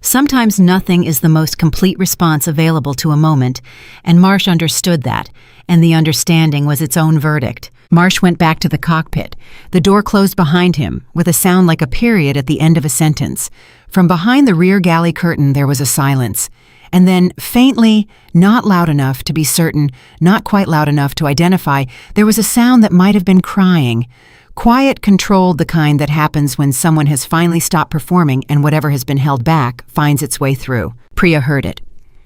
Sometimes nothing is the most complete response available to a moment, and Marsh understood that, and the understanding was its own verdict. Marsh went back to the cockpit. The door closed behind him, with a sound like a period at the end of a sentence. From behind the rear galley curtain there was a silence, And then, faintly, not loud enough to be certain, not quite loud enough to identify, there was a sound that might have been crying. Quiet, controlled, the kind that happens when someone has finally stopped performing and whatever has been held back finds its way through. Priya heard it.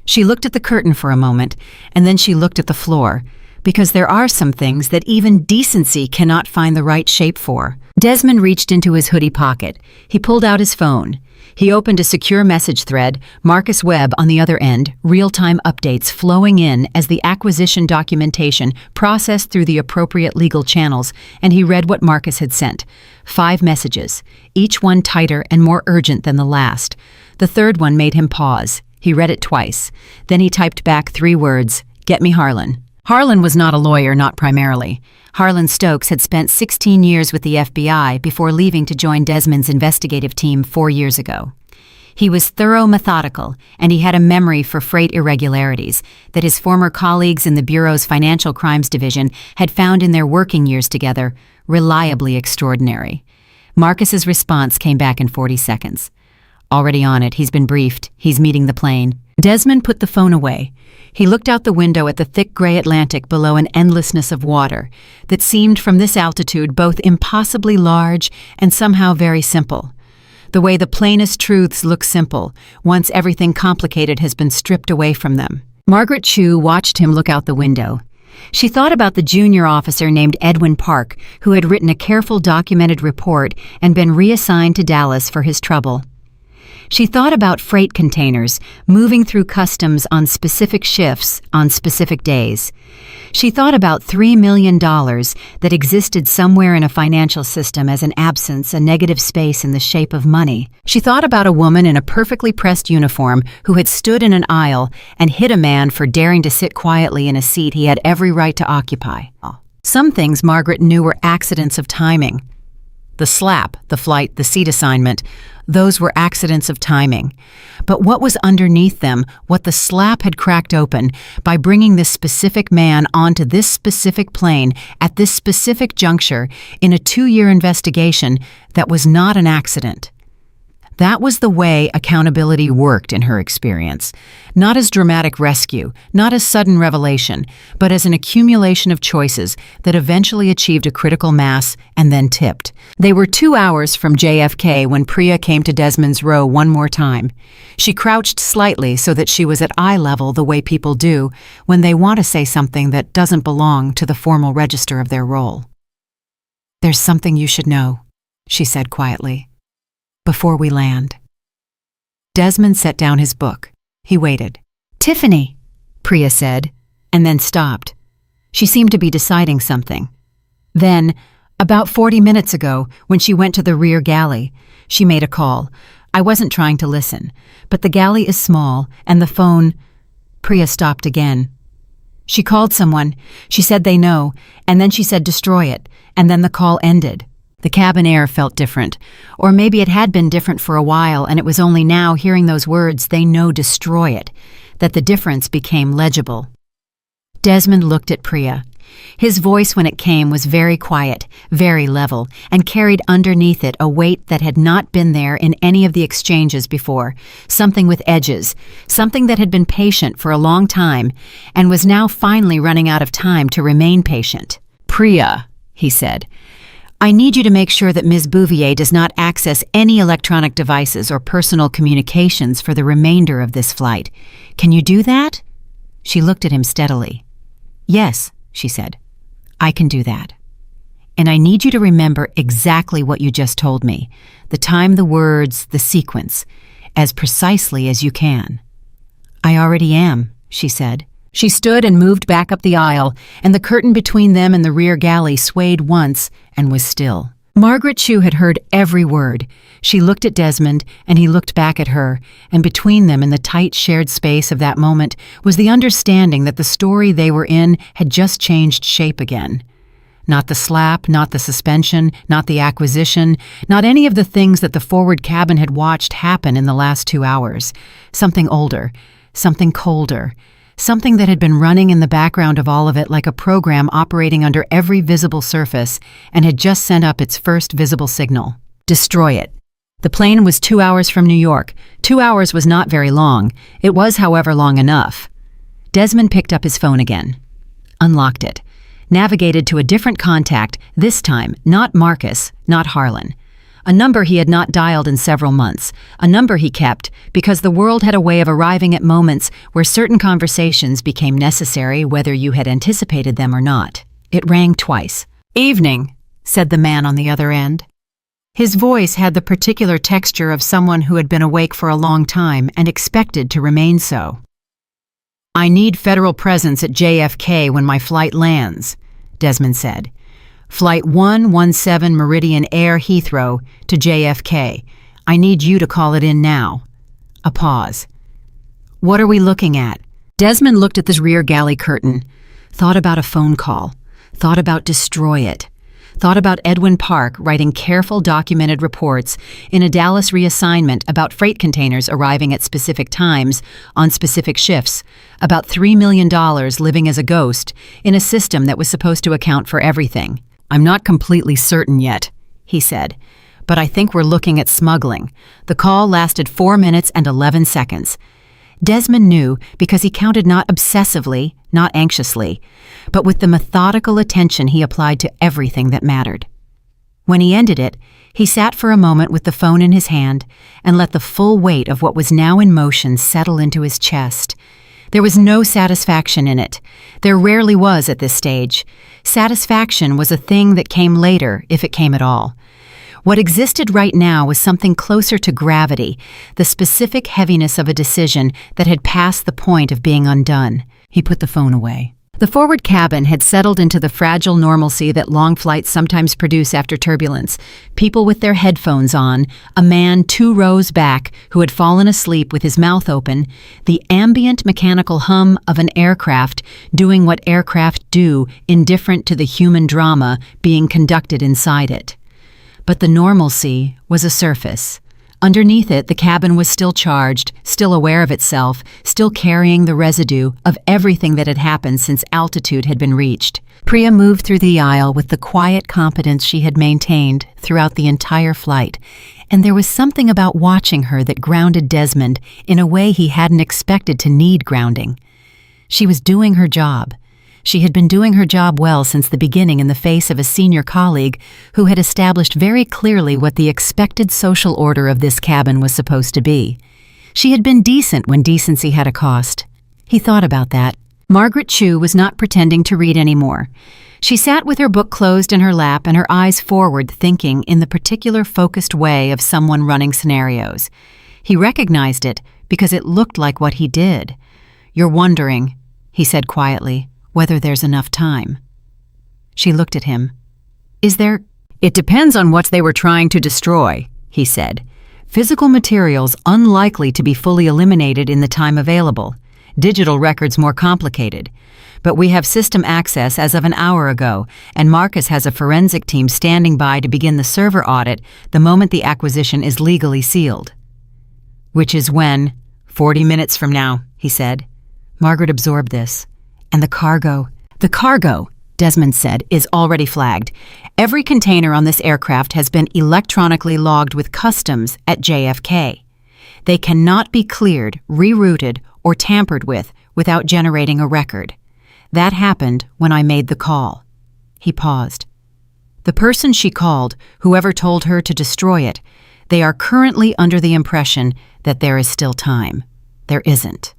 She looked at the curtain for a moment, and then she looked at the floor, because there are some things that even decency cannot find the right shape for. Desmond reached into his hoodie pocket. He pulled out his phone. He opened a secure message thread, Marcus Webb on the other end, real-time updates flowing in as the acquisition documentation processed through the appropriate legal channels, and he read what Marcus had sent. 5 messages, each one tighter and more urgent than the last. The third one made him pause. He read it twice. Then he typed back 3 words, "Get me Harlan." Harlan was not a lawyer, not primarily. Harlan Stokes had spent 16 years with the FBI before leaving to join Desmond's investigative team 4 years ago. He was thorough, methodical, and he had a memory for freight irregularities that his former colleagues in the Bureau's Financial Crimes Division had found in their working years together reliably extraordinary. Marcus's response came back in 40 seconds. Already on it, he's been briefed. He's meeting the plane. Desmond put the phone away. He looked out the window at the thick gray Atlantic below an endlessness of water that seemed from this altitude both impossibly large and somehow very simple. The way the plainest truths look simple once everything complicated has been stripped away from them. Margaret Chu watched him look out the window. She thought about the junior officer named Edwin Park, who had written a careful documented report and been reassigned to Dallas for his trouble. She thought about freight containers moving through customs on specific shifts on specific days. She thought about $3 million that existed somewhere in a financial system as an absence, a negative space in the shape of money. She thought about a woman in a perfectly pressed uniform who had stood in an aisle and hit a man for daring to sit quietly in a seat he had every right to occupy. Some things Margaret knew were accidents of timing. The slap, the flight, the seat assignment, those were accidents of timing. But what was underneath them, what the slap had cracked open, by bringing this specific man onto this specific plane at this specific juncture in a 2-year investigation that was not an accident. That was the way accountability worked in her experience. Not as dramatic rescue, not as sudden revelation, but as an accumulation of choices that eventually achieved a critical mass and then tipped. They were 2 hours from JFK when Priya came to Desmond's row one more time. She crouched slightly so that she was at eye level the way people do when they want to say something that doesn't belong to the formal register of their role. "There's something you should know," she said quietly. "Before we land." Desmond set down his book. He waited. "Tiffany," Priya said, and then stopped. She seemed to be deciding something. Then, about 40 minutes ago, when she went to the rear galley, she made a call. I wasn't trying to listen, but the galley is small, and the phone... Priya stopped again. She called someone. She said they know, and then she said destroy it, and then the call ended. The cabin air felt different, or maybe it had been different for a while, and it was only now, hearing those words, "they know destroy it," that the difference became legible. Desmond looked at Priya. His voice when it came was very quiet, very level, and carried underneath it a weight that had not been there in any of the exchanges before, something with edges, something that had been patient for a long time, and was now finally running out of time to remain patient. "Priya," he said, "I need you to make sure that Ms. Bouvier does not access any electronic devices or personal communications for the remainder of this flight. Can you do that?" She looked at him steadily. "Yes," she said, "I can do that. And I need you to remember exactly what you just told me, the time, the words, the sequence, as precisely as you can." "I already am," she said. She stood and moved back up the aisle, and the curtain between them and the rear galley swayed once and was still. Margaret Chu had heard every word. She looked at Desmond, and he looked back at her, and between them in the tight shared space of that moment was the understanding that the story they were in had just changed shape again. Not the slap, not the suspension, not the acquisition, not any of the things that the forward cabin had watched happen in the last 2 hours. Something older, something colder, something that had been running in the background of all of it like a program operating under every visible surface and had just sent up its first visible signal. Destroy it. The plane was 2 hours from New York. 2 hours was not very long. It was, however, long enough. Desmond picked up his phone again, unlocked it, navigated to a different contact, this time not Marcus, not Harlan. A number he had not dialed in several months, a number he kept because the world had a way of arriving at moments where certain conversations became necessary whether you had anticipated them or not. It rang twice. "Evening," said the man on the other end. His voice had the particular texture of someone who had been awake for a long time and expected to remain so. "I need federal presence at JFK when my flight lands," Desmond said. "Flight 117 Meridian Air Heathrow to JFK. I need you to call it in now." A pause. "What are we looking at?" Desmond looked at the rear galley curtain, thought about a phone call, thought about destroy it, thought about Edwin Park writing careful documented reports in a Dallas reassignment about freight containers arriving at specific times on specific shifts, about $3 million living as a ghost in a system that was supposed to account for everything. "I'm not completely certain yet," he said, "but I think we're looking at smuggling." The call lasted 4 minutes and 11 seconds. Desmond knew because he counted not obsessively, not anxiously, but with the methodical attention he applied to everything that mattered. When he ended it, he sat for a moment with the phone in his hand and let the full weight of what was now in motion settle into his chest. There was no satisfaction in it. There rarely was at this stage. Satisfaction was a thing that came later, if it came at all. What existed right now was something closer to gravity, the specific heaviness of a decision that had passed the point of being undone. He put the phone away. The forward cabin had settled into the fragile normalcy that long flights sometimes produce after turbulence. People with their headphones on, a man 2 rows back who had fallen asleep with his mouth open, the ambient mechanical hum of an aircraft doing what aircraft do, indifferent to the human drama being conducted inside it. But the normalcy was a surface. Underneath it, the cabin was still charged, still aware of itself, still carrying the residue of everything that had happened since altitude had been reached. Priya moved through the aisle with the quiet competence she had maintained throughout the entire flight, and there was something about watching her that grounded Desmond in a way he hadn't expected to need grounding. She was doing her job. She had been doing her job well since the beginning in the face of a senior colleague who had established very clearly what the expected social order of this cabin was supposed to be. She had been decent when decency had a cost. He thought about that. Margaret Chu was not pretending to read anymore. She sat with her book closed in her lap and her eyes forward, thinking in the particular focused way of someone running scenarios. He recognized it because it looked like what he did. "You're wondering," he said quietly, "whether there's enough time." She looked at him. "Is there?" "It depends on what they were trying to destroy," he said. "Physical materials unlikely to be fully eliminated in the time available. Digital records more complicated. But we have system access as of an hour ago, and Marcus has a forensic team standing by to begin the server audit the moment the acquisition is legally sealed." "Which is when?" 40 minutes from now," he said. Margaret absorbed this. "And the cargo?" "The cargo," Desmond said, "is already flagged. Every container on this aircraft has been electronically logged with customs at JFK. They cannot be cleared, rerouted, or tampered with without generating a record. That happened when I made the call." He paused. "The person she called, whoever told her to destroy it, they are currently under the impression that there is still time. There isn't."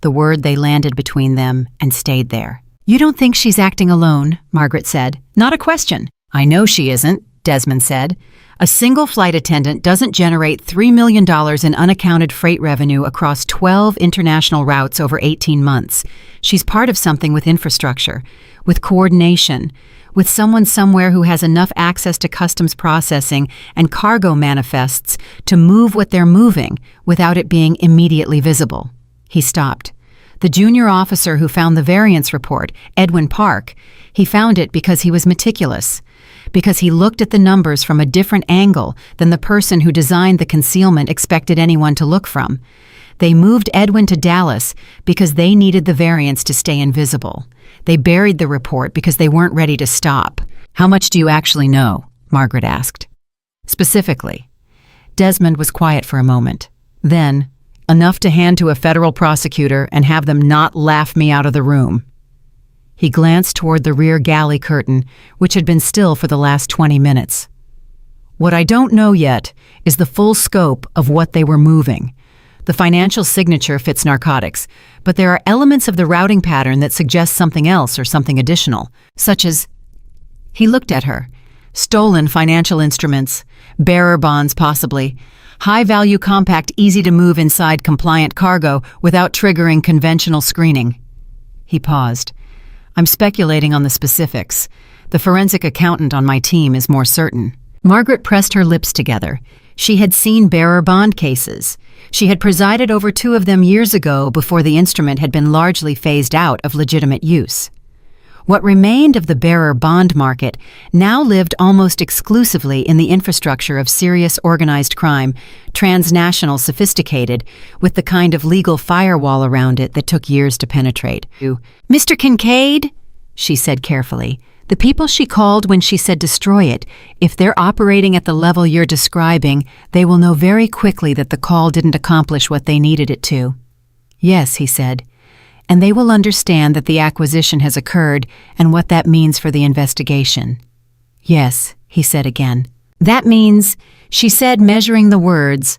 The word they landed between them and stayed there. "You don't think she's acting alone?" Margaret said. "Not a question." "I know she isn't," Desmond said. "A single flight attendant doesn't generate $3 million in unaccounted freight revenue across 12 international routes over 18 months. She's part of something with infrastructure, with coordination, with someone somewhere who has enough access to customs processing and cargo manifests to move what they're moving without it being immediately visible." He stopped. "The junior officer who found the variance report, Edwin Park, he found it because he was meticulous, because he looked at the numbers from a different angle than the person who designed the concealment expected anyone to look from. They moved Edwin to Dallas because they needed the variance to stay invisible. They buried the report because they weren't ready to stop." "How much do you actually know?" Margaret asked. "Specifically." Desmond was quiet for a moment. Then, enough to hand to a federal prosecutor and have them not laugh me out of the room. He glanced toward the rear galley curtain, which had been still for the last 20 minutes. What I don't know yet is the full scope of what they were moving. The financial signature fits narcotics, but there are elements of the routing pattern that suggest something else or something additional, such as— He looked at her. Stolen financial instruments, bearer bonds possibly, high-value compact easy to move inside compliant cargo without triggering conventional screening. He paused. I'm speculating on the specifics. The forensic accountant on my team is more certain. Margaret pressed her lips together. She had seen bearer bond cases. She had presided over 2 of them years ago before the instrument had been largely phased out of legitimate use. What remained of the bearer bond market now lived almost exclusively in the infrastructure of serious organized crime, transnational sophisticated, with the kind of legal firewall around it that took years to penetrate. Mr. Kincaid, she said carefully, the people she called when she said destroy it, if they're operating at the level you're describing, they will know very quickly that the call didn't accomplish what they needed it to. Yes, he said. And they will understand that the acquisition has occurred and what that means for the investigation. Yes, he said again. That means, she said, measuring the words,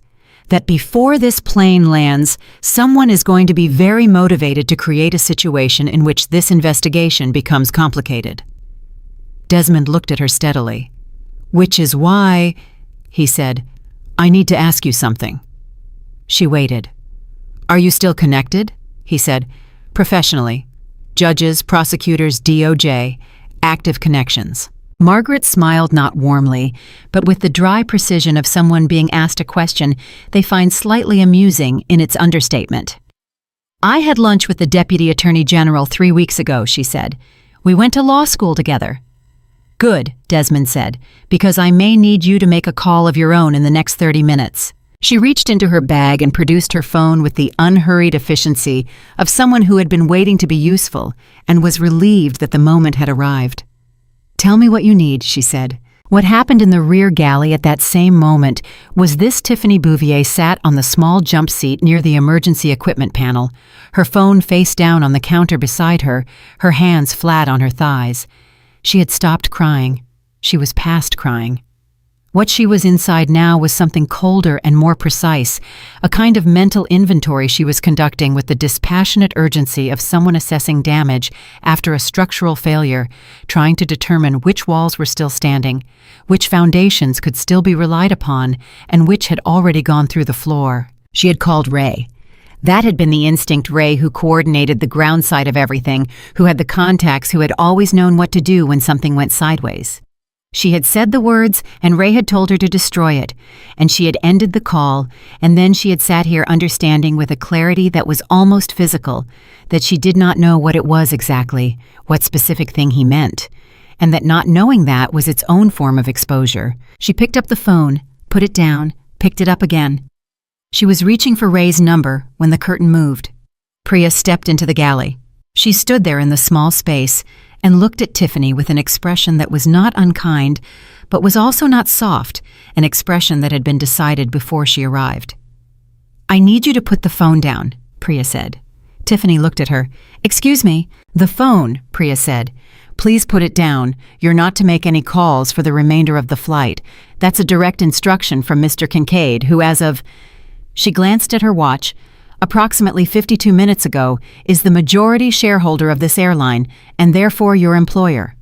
that before this plane lands, someone is going to be very motivated to create a situation in which this investigation becomes complicated. Desmond looked at her steadily. Which is why, he said, I need to ask you something. She waited. Are you still connected? He said. Professionally. Judges, prosecutors, DOJ, active connections. Margaret smiled not warmly, but with the dry precision of someone being asked a question they find slightly amusing in its understatement. I had lunch with the Deputy Attorney General 3 weeks ago, she said. We went to law school together. Good, Desmond said, because I may need you to make a call of your own in the next 30 minutes. She reached into her bag and produced her phone with the unhurried efficiency of someone who had been waiting to be useful and was relieved that the moment had arrived. Tell me what you need, she said. What happened in the rear galley at that same moment was this: Tiffany Bouvier sat on the small jump seat near the emergency equipment panel, her phone face down on the counter beside her, her hands flat on her thighs. She had stopped crying. She was past crying. What she was inside now was something colder and more precise, a kind of mental inventory she was conducting with the dispassionate urgency of someone assessing damage after a structural failure, trying to determine which walls were still standing, which foundations could still be relied upon, and which had already gone through the floor. She had called Ray. That had been the instinct Ray who coordinated the ground side of everything, who had the contacts, who had always known what to do when something went sideways. She had said the words, and Ray had told her to destroy it, and she had ended the call, and then she had sat here understanding with a clarity that was almost physical, that she did not know what it was exactly, what specific thing he meant, and that not knowing that was its own form of exposure. She picked up the phone, put it down, picked it up again. She was reaching for Ray's number when the curtain moved. Priya stepped into the galley. She stood there in the small space and looked at Tiffany with an expression that was not unkind, but was also not soft, an expression that had been decided before she arrived. I need you to put the phone down, Priya said. Tiffany looked at her. Excuse me, the phone, Priya said. Please put it down. You're not to make any calls for the remainder of the flight. That's a direct instruction from Mr. Kincaid, who as of— She glanced at her watch. Approximately 52 minutes ago, is the majority shareholder of this airline, and therefore your employer.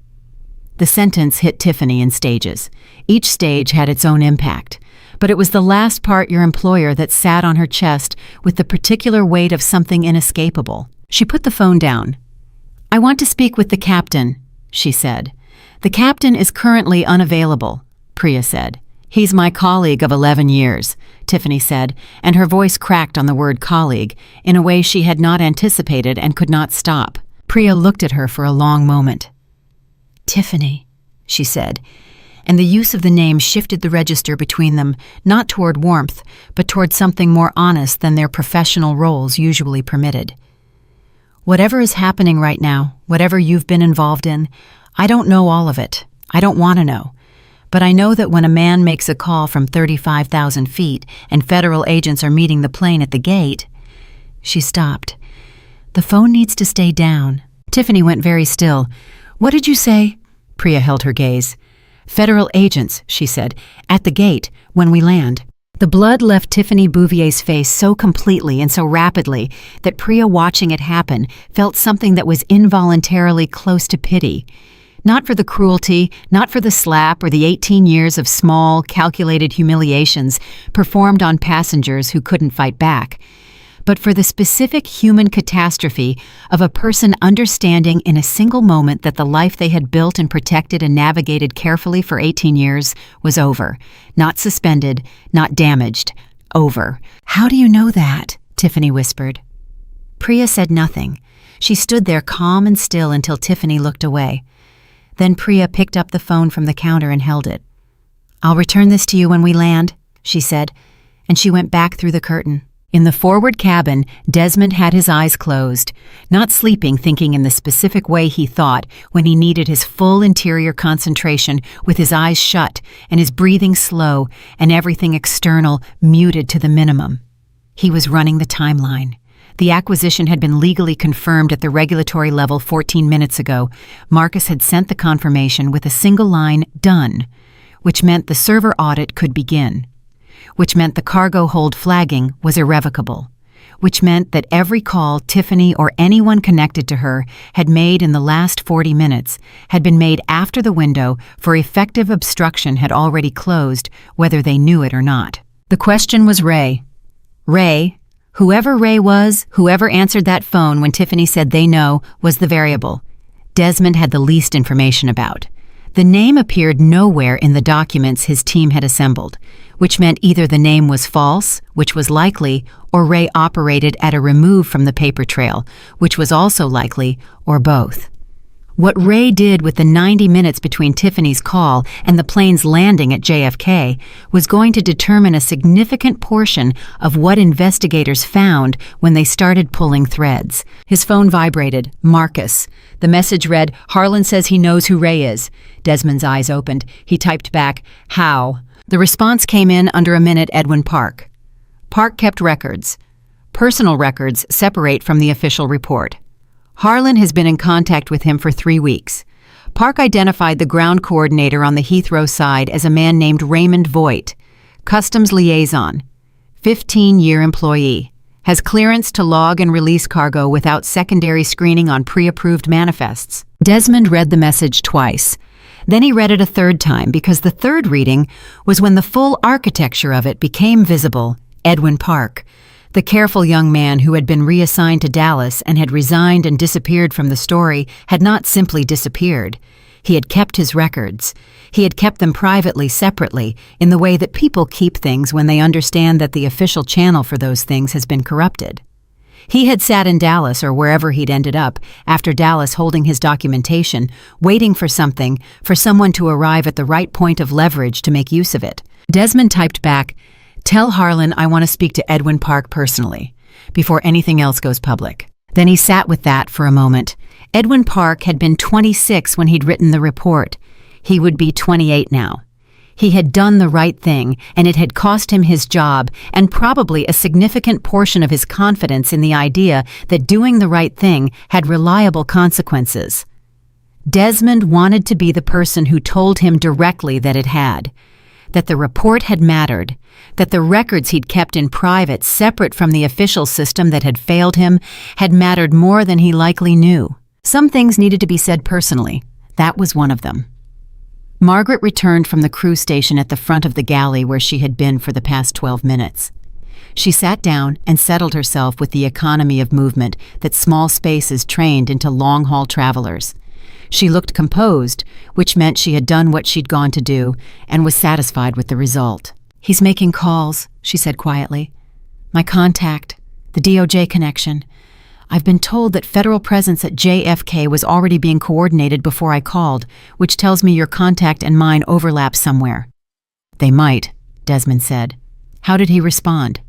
The sentence hit Tiffany in stages. Each stage had its own impact, but it was the last part, your employer, that sat on her chest with the particular weight of something inescapable. She put the phone down. I want to speak with the captain, she said. The captain is currently unavailable, Priya said. He's my colleague of 11 years, Tiffany said, and her voice cracked on the word colleague in a way she had not anticipated and could not stop. Priya looked at her for a long moment. Tiffany, she said, and the use of the name shifted the register between them, not toward warmth, but toward something more honest than their professional roles usually permitted. Whatever is happening right now, whatever you've been involved in, I don't know all of it. I don't want to know. But I know that when a man makes a call from 35,000 feet and federal agents are meeting the plane at the gate—" She stopped. "The phone needs to stay down." Tiffany went very still. "What did you say?" Priya held her gaze. "Federal agents," she said, "at the gate, when we land." The blood left Tiffany Bouvier's face so completely and so rapidly that Priya, watching it happen, felt something that was involuntarily close to pity. Not for the cruelty, not for the slap or the 18 years of small, calculated humiliations performed on passengers who couldn't fight back, but for the specific human catastrophe of a person understanding in a single moment that the life they had built and protected and navigated carefully for 18 years was over. Not suspended, not damaged. Over. "How do you know that?" Tiffany whispered. Priya said nothing. She stood there calm and still until Tiffany looked away. Then Priya picked up the phone from the counter and held it. "I'll return this to you when we land," she said, and she went back through the curtain. In the forward cabin, Desmond had his eyes closed, not sleeping, thinking in the specific way he thought when he needed his full interior concentration, with his eyes shut and his breathing slow and everything external muted to the minimum. He was running the timeline. The acquisition had been legally confirmed at the regulatory level 14 minutes ago. Marcus had sent the confirmation with a single line, "Done," which meant the server audit could begin, which meant the cargo hold flagging was irrevocable, which meant that every call Tiffany or anyone connected to her had made in the last 40 minutes had been made after the window for effective obstruction had already closed, whether they knew it or not. The question was Ray. Ray, whoever Ray was, whoever answered that phone when Tiffany said they know, was the variable Desmond had the least information about. The name appeared nowhere in the documents his team had assembled, which meant either the name was false, which was likely, or Ray operated at a remove from the paper trail, which was also likely, or both. What Ray did with the 90 minutes between Tiffany's call and the plane's landing at JFK was going to determine a significant portion of what investigators found when they started pulling threads. His phone vibrated. Marcus. The message read, "Harlan says he knows who Ray is." Desmond's eyes opened. He typed back, "How?" The response came in under a minute. Edwin Park. Park kept records. Personal records separate from the official report. Harlan has been in contact with him for 3 weeks. Park identified the ground coordinator on the Heathrow side as a man named Raymond Voigt, customs liaison, 15-year employee, has clearance to log and release cargo without secondary screening on pre-approved manifests. Desmond read the message twice. Then he read it a third time because the third reading was when the full architecture of it became visible. Edwin Park, the careful young man who had been reassigned to Dallas and had resigned and disappeared from the story, had not simply disappeared. He had kept his records. He had kept them privately, separately, in the way that people keep things when they understand that the official channel for those things has been corrupted. He had sat in Dallas, or wherever he'd ended up, after Dallas, holding his documentation, waiting for something, for someone to arrive at the right point of leverage to make use of it. Desmond typed back, "Tell Harlan I want to speak to Edwin Park personally, before anything else goes public." Then he sat with that for a moment. Edwin Park had been 26 when he'd written the report. He would be 28 now. He had done the right thing, and it had cost him his job and probably a significant portion of his confidence in the idea that doing the right thing had reliable consequences. Desmond wanted to be the person who told him directly that it had, that the report had mattered, that the records he'd kept in private, separate from the official system that had failed him, had mattered more than he likely knew. Some things needed to be said personally. That was one of them. Margaret returned from the crew station at the front of the galley where she had been for the past 12 minutes. She sat down and settled herself with the economy of movement that small spaces trained into long-haul travelers. She looked composed, which meant she had done what she'd gone to do and was satisfied with the result. "He's making calls," she said quietly. "My contact, the DOJ connection. I've been told that federal presence at JFK was already being coordinated before I called, which tells me your contact and mine overlap somewhere." "They might," Desmond said. "How did he respond?"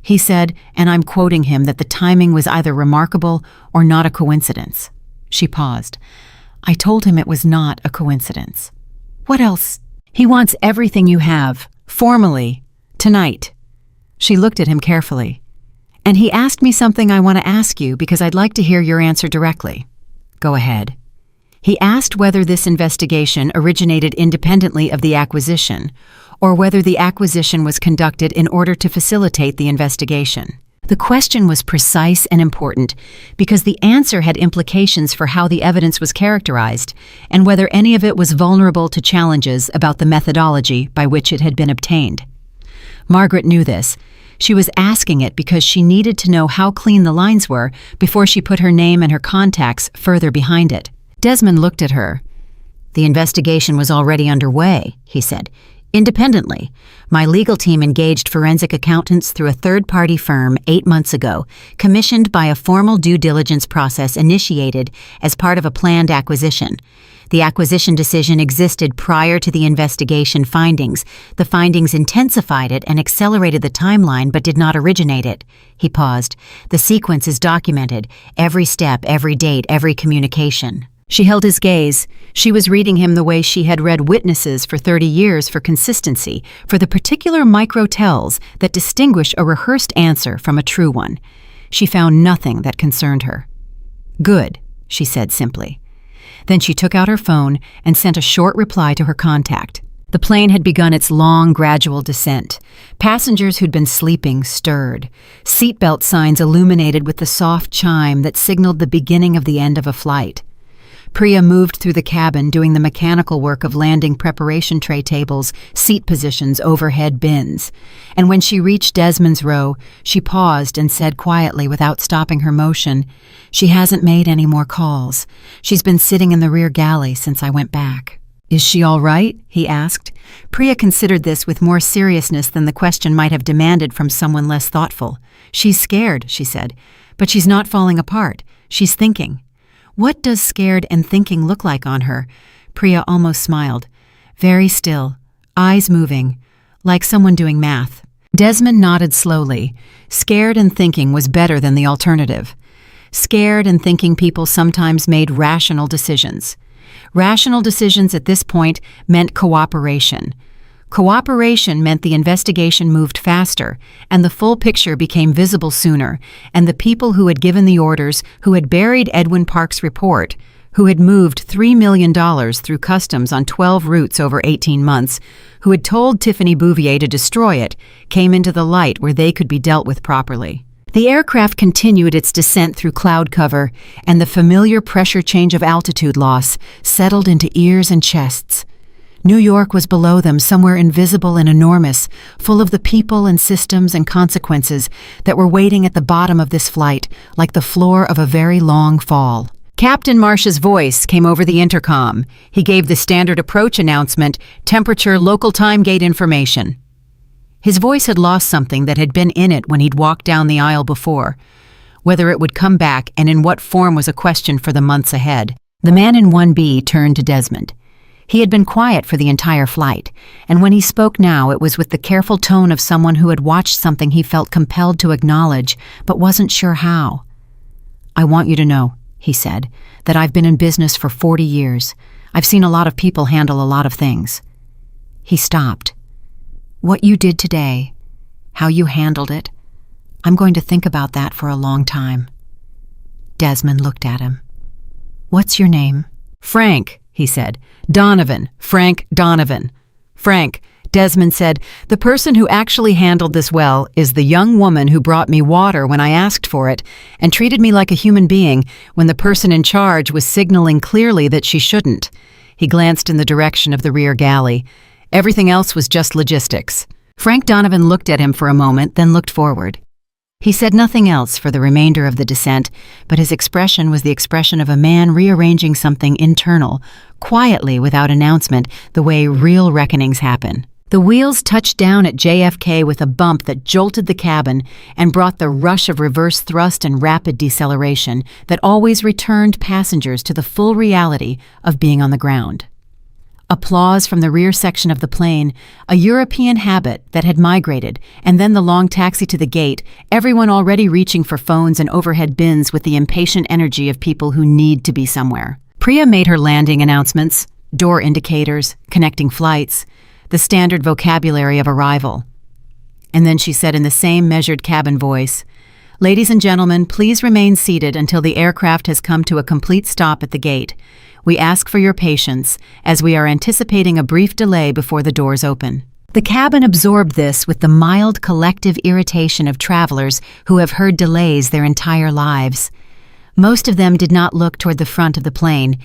"He said, and I'm quoting him, that the timing was either remarkable or not a coincidence." She paused. "I told him it was not a coincidence." "What else?" He wants everything you have, formally, tonight. She looked at him carefully. And he asked me something I want to ask you because I'd like to hear your answer directly. Go ahead. He asked whether this investigation originated independently of the acquisition, or whether the acquisition was conducted in order to facilitate the investigation. The question was precise and important because the answer had implications for how the evidence was characterized and whether any of it was vulnerable to challenges about the methodology by which it had been obtained. Margaret knew this. She was asking it because she needed to know how clean the lines were before she put her name and her contacts further behind it. Desmond looked at her. The investigation was already underway, he said. Independently, my legal team engaged forensic accountants through a third-party firm 8 months ago, commissioned by a formal due diligence process initiated as part of a planned acquisition. The acquisition decision existed prior to the investigation findings. The findings intensified it and accelerated the timeline but did not originate it. He paused. The sequence is documented. Every step, every date, every communication. She held his gaze. She was reading him the way she had read witnesses for 30 years for consistency, for the particular micro-tells that distinguish a rehearsed answer from a true one. She found nothing that concerned her. Good, she said simply. Then she took out her phone and sent a short reply to her contact. The plane had begun its long, gradual descent. Passengers who'd been sleeping stirred. Seatbelt signs illuminated with the soft chime that signaled the beginning of the end of a flight. Priya moved through the cabin doing the mechanical work of landing preparation tray tables, seat positions, overhead bins. And when she reached Desmond's row, she paused and said quietly without stopping her motion, "She hasn't made any more calls. She's been sitting in the rear galley since I went back." "Is she all right?" he asked. Priya considered this with more seriousness than the question might have demanded from someone less thoughtful. "She's scared," she said, "but she's not falling apart. She's thinking." "What does scared and thinking look like on her?" Priya almost smiled. "Very still, eyes moving, like someone doing math." Desmond nodded slowly. Scared and thinking was better than the alternative. Scared and thinking people sometimes made rational decisions. Rational decisions at this point meant cooperation. Cooperation meant the investigation moved faster, and the full picture became visible sooner, and the people who had given the orders, who had buried Edwin Park's report, who had moved $3 million through customs on 12 routes over 18 months, who had told Tiffany Bouvier to destroy it, came into the light where they could be dealt with properly. The aircraft continued its descent through cloud cover, and the familiar pressure change of altitude loss settled into ears and chests. New York was below them, somewhere invisible and enormous, full of the people and systems and consequences that were waiting at the bottom of this flight, like the floor of a very long fall. Captain Marsh's voice came over the intercom. He gave the standard approach announcement, temperature, local time gate information. His voice had lost something that had been in it when he'd walked down the aisle before. Whether it would come back and in what form was a question for the months ahead. The man in 1B turned to Desmond. He had been quiet for the entire flight, and when he spoke now it was with the careful tone of someone who had watched something he felt compelled to acknowledge, but wasn't sure how. "I want you to know," he said, "that I've been in business for 40 years. I've seen a lot of people handle a lot of things." He stopped. "What you did today, how you handled it, I'm going to think about that for a long time." Desmond looked at him. "What's your name?" "Frank," he said. "Donovan. Frank Donovan." "Frank," Desmond said, "the person who actually handled this well is the young woman who brought me water when I asked for it and treated me like a human being when the person in charge was signaling clearly that she shouldn't." He glanced in the direction of the rear galley. Everything else was just logistics. Frank Donovan looked at him for a moment, then looked forward. He said nothing else for the remainder of the descent, but his expression was the expression of a man rearranging something internal, quietly without announcement, the way real reckonings happen. The wheels touched down at JFK with a bump that jolted the cabin and brought the rush of reverse thrust and rapid deceleration that always returned passengers to the full reality of being on the ground. Applause from the rear section of the plane, a European habit that had migrated, and then the long taxi to the gate, everyone already reaching for phones and overhead bins with the impatient energy of people who need to be somewhere. Priya made her landing announcements. door indicators, connecting flights, the standard vocabulary of arrival. And then she said in the same measured cabin voice, "Ladies and gentlemen, please remain seated until the aircraft has come to a complete stop at the gate. We ask for your patience, as we are anticipating a brief delay before the doors open." The cabin absorbed this with the mild collective irritation of travelers who have heard delays their entire lives. Most of them did not look toward the front of the plane.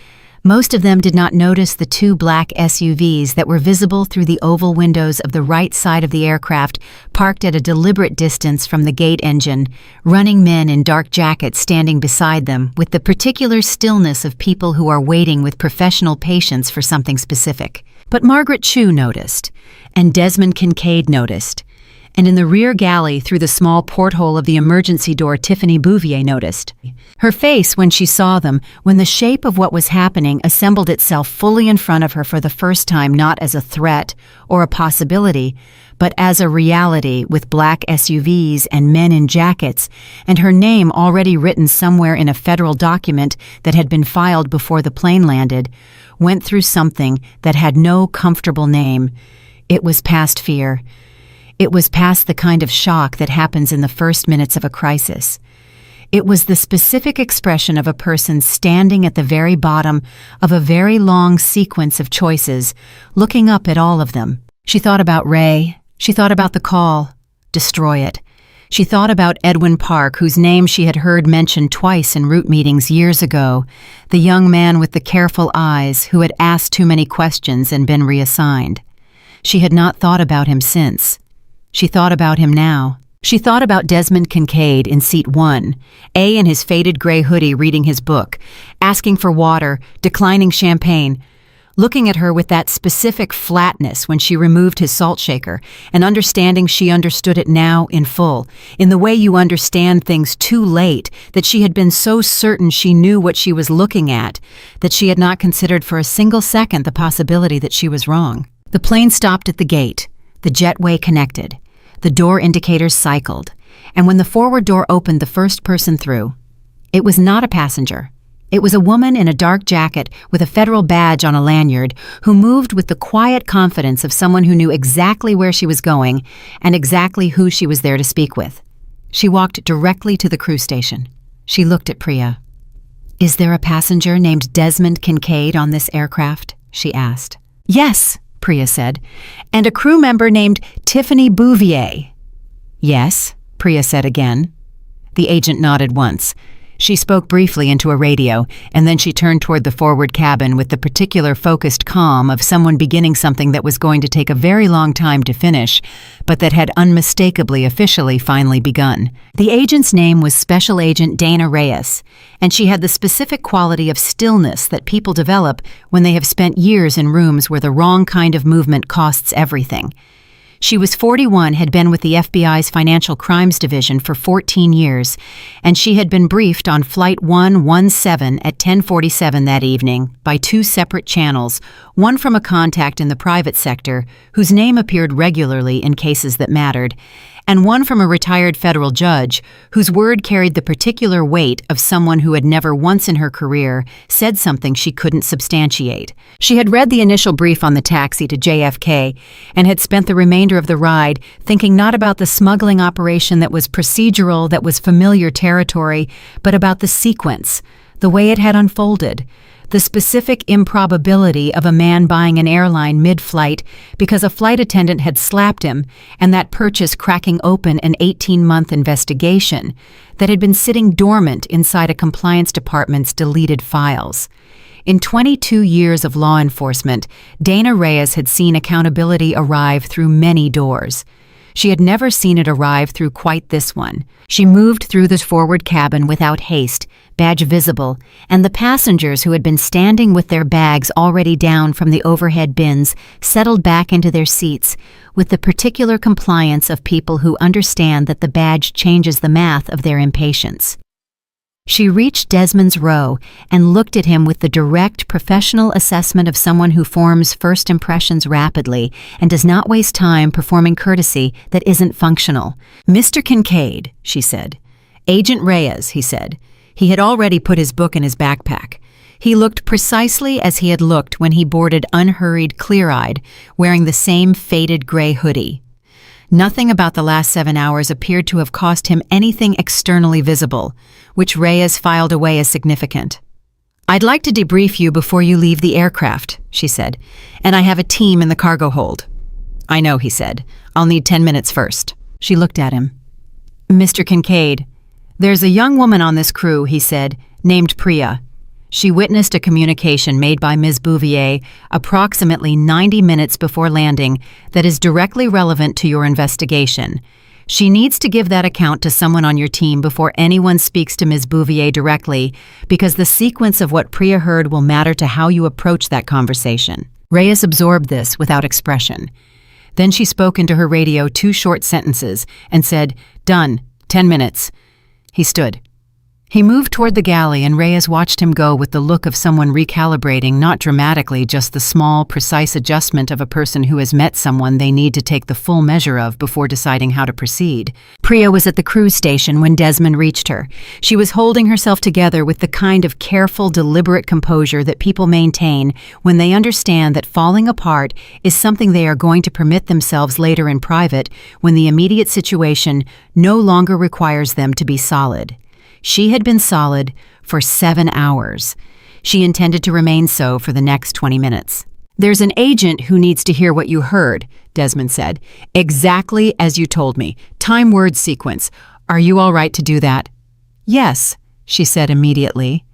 Most of them did not notice the two black SUVs that were visible through the oval windows of the right side of the aircraft, parked at a deliberate distance from the gate engine, running men in dark jackets standing beside them with the particular stillness of people who are waiting with professional patience for something specific. But Margaret Chu noticed, and Desmond Kincaid noticed, and in the rear galley through the small porthole of the emergency door Tiffany Bouvier noticed. Her face when she saw them, when the shape of what was happening assembled itself fully in front of her for the first time, not as a threat or a possibility, but as a reality with black SUVs and men in jackets, and her name already written somewhere in a federal document that had been filed before the plane landed, went through something that had no comfortable name. It was past fear. It was past the kind of shock that happens in the first minutes of a crisis. It was the specific expression of a person standing at the very bottom of a very long sequence of choices, looking up at all of them. She thought about Ray. She thought about the call. Destroy it. She thought about Edwin Park, whose name she had heard mentioned twice in route meetings years ago, the young man with the careful eyes who had asked too many questions and been reassigned. She had not thought about him since. She thought about him now. She thought about Desmond Kincaid in seat 1, A in his faded gray hoodie reading his book, asking for water, declining champagne, looking at her with that specific flatness when she removed his salt shaker, and understanding she understood it now in full, in the way you understand things too late, that she had been so certain she knew what she was looking at, that she had not considered for a single second the possibility that she was wrong. The plane stopped at the gate. The jetway connected. The door indicators cycled, and when the forward door opened the first person through, it was not a passenger. It was a woman in a dark jacket with a federal badge on a lanyard who moved with the quiet confidence of someone who knew exactly where she was going and exactly who she was there to speak with. She walked directly to the crew station. She looked at Priya. "Is there a passenger named Desmond Kincaid on this aircraft?" she asked. "Yes," Priya said, "and a crew member named Tiffany Bouvier." "Yes," Priya said again. The agent nodded once. She spoke briefly into a radio, and then she turned toward the forward cabin with the particular focused calm of someone beginning something that was going to take a very long time to finish, but that had unmistakably officially finally begun. The agent's name was Special Agent Dana Reyes, and she had the specific quality of stillness that people develop when they have spent years in rooms where the wrong kind of movement costs everything. She was 41, had been with the FBI's Financial Crimes Division for 14 years, and she had been briefed on Flight 117 at 10:47 that evening by two separate channels, one from a contact in the private sector, whose name appeared regularly in cases that mattered, and one from a retired federal judge, whose word carried the particular weight of someone who had never once in her career said something she couldn't substantiate. She had read the initial brief on the taxi to JFK and had spent the remainder of the ride thinking not about the smuggling operation that was procedural, that was familiar territory, but about the sequence, the way it had unfolded, the specific improbability of a man buying an airline mid-flight because a flight attendant had slapped him, and that purchase cracking open an 18-month investigation that had been sitting dormant inside a compliance department's deleted files. In 22 years of law enforcement, Dana Reyes had seen accountability arrive through many doors. She had never seen it arrive through quite this one. She moved through the forward cabin without haste, badge visible, and the passengers who had been standing with their bags already down from the overhead bins settled back into their seats with the particular compliance of people who understand that the badge changes the math of their impatience. She reached Desmond's row and looked at him with the direct professional assessment of someone who forms first impressions rapidly and does not waste time performing courtesy that isn't functional. "Mr. Kincaid," she said. "Agent Reyes," he said. He had already put his book in his backpack. He looked precisely as he had looked when he boarded unhurried, clear-eyed, wearing the same faded gray hoodie. Nothing about the last 7 hours appeared to have cost him anything externally visible, which Reyes filed away as significant. "I'd like to debrief you before you leave the aircraft," she said, "and I have a team in the cargo hold." "I know," he said. "I'll need 10 minutes first." She looked at him. "Mr. Kincaid, there's a young woman on this crew," he said, "named Priya. She witnessed a communication made by Ms. Bouvier approximately 90 minutes before landing that is directly relevant to your investigation. She needs to give that account to someone on your team before anyone speaks to Ms. Bouvier directly, because the sequence of what Priya heard will matter to how you approach that conversation." Reyes absorbed this without expression. Then she spoke into her radio 2 short sentences and said, "Done. 10 minutes." He stood. He moved toward the galley, and Reyes watched him go with the look of someone recalibrating, not dramatically, just the small, precise adjustment of a person who has met someone they need to take the full measure of before deciding how to proceed. Priya was at the cruise station when Desmond reached her. She was holding herself together with the kind of careful, deliberate composure that people maintain when they understand that falling apart is something they are going to permit themselves later in private, when the immediate situation no longer requires them to be solid. She had been solid for 7 hours. She intended to remain so for the next 20 minutes. "There's an agent who needs to hear what you heard," Desmond said. "Exactly as you told me. Time-word sequence. Are you all right to do that?" "Yes," she said immediately.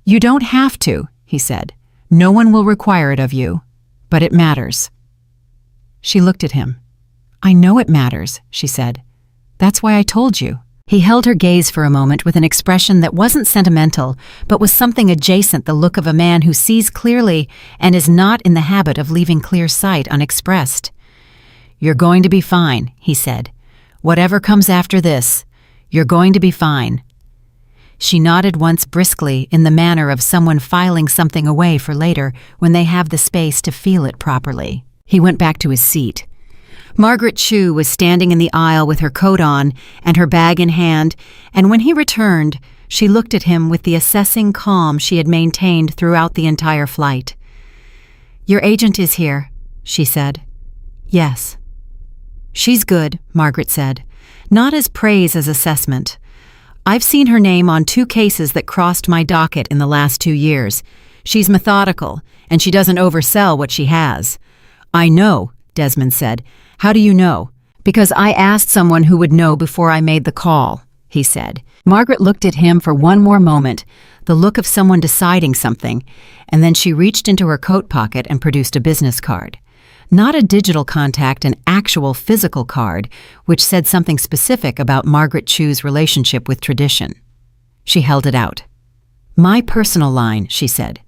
"You don't have to," he said. "No one will require it of you, but it matters." She looked at him. "I know it matters," she said. "That's why I told you." He held her gaze for a moment with an expression that wasn't sentimental, but was something adjacent, the look of a man who sees clearly and is not in the habit of leaving clear sight unexpressed. "You're going to be fine," he said. "Whatever comes after this, you're going to be fine." She nodded once briskly, in the manner of someone filing something away for later when they have the space to feel it properly. He went back to his seat. Margaret Chu was standing in the aisle with her coat on and her bag in hand, and when he returned, she looked at him with the assessing calm she had maintained throughout the entire flight. "Your agent is here," she said. "Yes." "She's good," Margaret said, not as praise as assessment. "I've seen her name on 2 cases that crossed my docket in the last 2 years. She's methodical, and she doesn't oversell what she has." "I know," Desmond said. "How do you know?" "Because I asked someone who would know before I made the call," he said. Margaret looked at him for one more moment, the look of someone deciding something, and then she reached into her coat pocket and produced a business card. Not a digital contact, an actual physical card, which said something specific about Margaret Chu's relationship with tradition. She held it out. "My personal line," she said.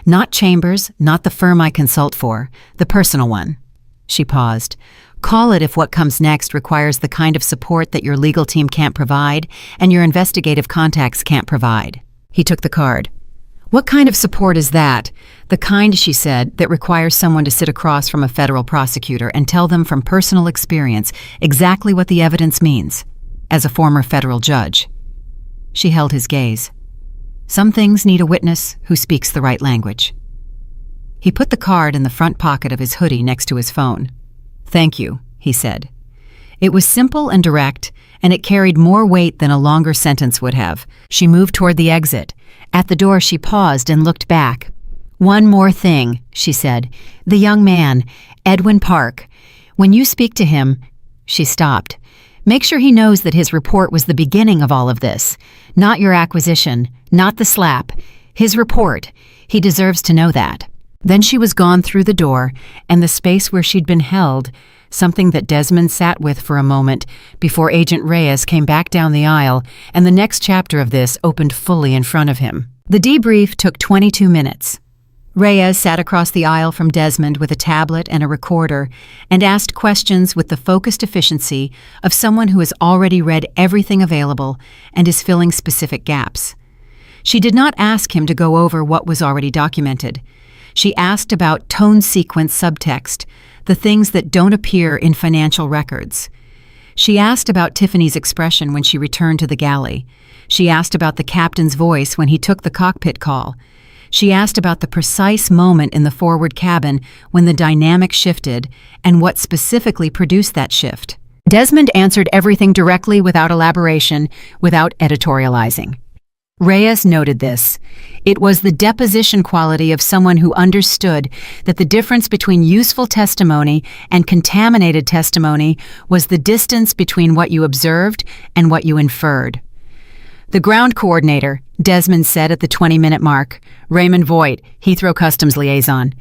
"Not Chambers, not the firm I consult for, the personal one." She paused. "Call it if what comes next requires the kind of support that your legal team can't provide and your investigative contacts can't provide." He took the card. "What kind of support is that?" "The kind," she said, "that requires someone to sit across from a federal prosecutor and tell them from personal experience exactly what the evidence means, as a former federal judge." She held his gaze. "Some things need a witness who speaks the right language." He put the card in the front pocket of his hoodie next to his phone. "Thank you," he said. It was simple and direct, and it carried more weight than a longer sentence would have. She moved toward the exit. At the door, she paused and looked back. "One more thing," she said. "The young man, Edwin Park. When you speak to him—" She stopped. "Make sure he knows that his report was the beginning of all of this. Not your acquisition, not the slap. His report. He deserves to know that." Then she was gone through the door, and the space where she'd been held, something that Desmond sat with for a moment before Agent Reyes came back down the aisle, and the next chapter of this opened fully in front of him. The debrief took 22 minutes. Reyes sat across the aisle from Desmond with a tablet and a recorder and asked questions with the focused efficiency of someone who has already read everything available and is filling specific gaps. She did not ask him to go over what was already documented. She asked about tone sequence subtext, the things that don't appear in financial records. She asked about Tiffany's expression when she returned to the galley. She asked about the captain's voice when he took the cockpit call. She asked about the precise moment in the forward cabin when the dynamic shifted and what specifically produced that shift. Desmond answered everything directly without elaboration, without editorializing. Reyes noted this. It was the deposition quality of someone who understood that the difference between useful testimony and contaminated testimony was the distance between what you observed and what you inferred. The ground coordinator, Desmond said at the 20-minute mark. Raymond Voigt, Heathrow Customs Liaison.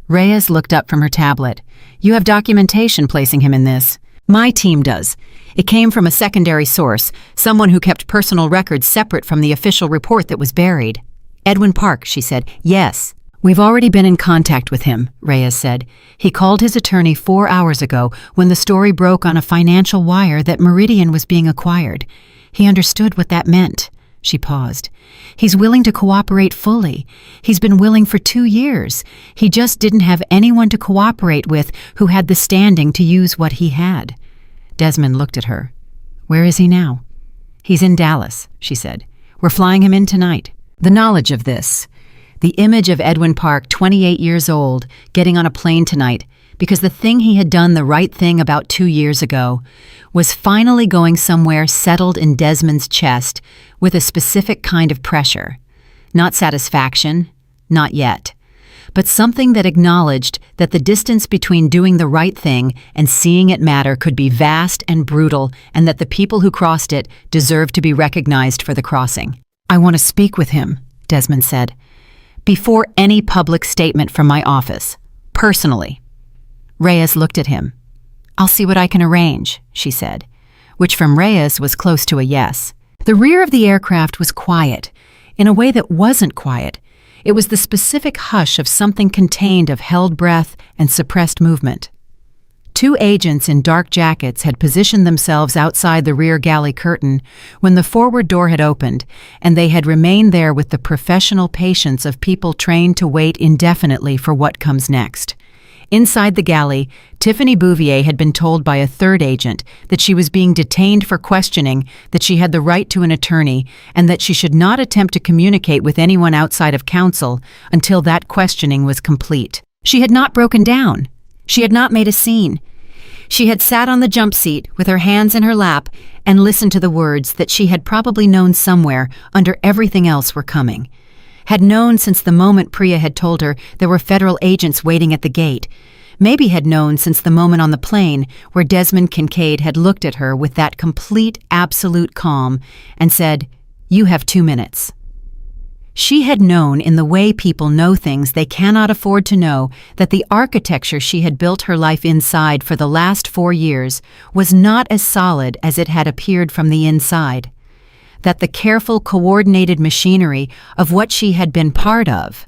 Reyes looked up from her tablet. You have documentation placing him in this. My team does. It came from a secondary source, someone who kept personal records separate from the official report that was buried. Edwin Park, she said. Yes. We've already been in contact with him, Reyes said. He called his attorney 4 hours ago when the story broke on a financial wire that Meridian was being acquired. He understood what that meant. She paused. He's willing to cooperate fully. He's been willing for 2 years. He just didn't have anyone to cooperate with who had the standing to use what he had. Desmond looked at her. Where is he now? He's in Dallas, she said. We're flying him in tonight. The knowledge of this, the image of Edwin Park, 28 years old, getting on a plane tonight, because the thing he had done the right thing about 2 years ago was finally going somewhere settled in Desmond's chest with a specific kind of pressure. Not satisfaction, not yet, but something that acknowledged that the distance between doing the right thing and seeing it matter could be vast and brutal, and that the people who crossed it deserved to be recognized for the crossing. I want to speak with him, Desmond said, before any public statement from my office, personally. Reyes looked at him. I'll see what I can arrange, she said, which from Reyes was close to a yes. The rear of the aircraft was quiet, in a way that wasn't quiet. It was the specific hush of something contained of held breath and suppressed movement. 2 agents in dark jackets had positioned themselves outside the rear galley curtain when the forward door had opened, and they had remained there with the professional patience of people trained to wait indefinitely for what comes next. Inside the galley, Tiffany Bouvier had been told by a 3rd agent that she was being detained for questioning, that she had the right to an attorney, and that she should not attempt to communicate with anyone outside of counsel until that questioning was complete. She had not broken down. She had not made a scene. She had sat on the jump seat with her hands in her lap and listened to the words that she had probably known somewhere under everything else were coming. Had known since the moment Priya had told her there were federal agents waiting at the gate. Maybe had known since the moment on the plane where Desmond Kincaid had looked at her with that complete, absolute calm and said, "You have 2 minutes." She had known in the way people know things they cannot afford to know that the architecture she had built her life inside for the last 4 years was not as solid as it had appeared from the inside. That the careful, coordinated machinery of what she had been part of,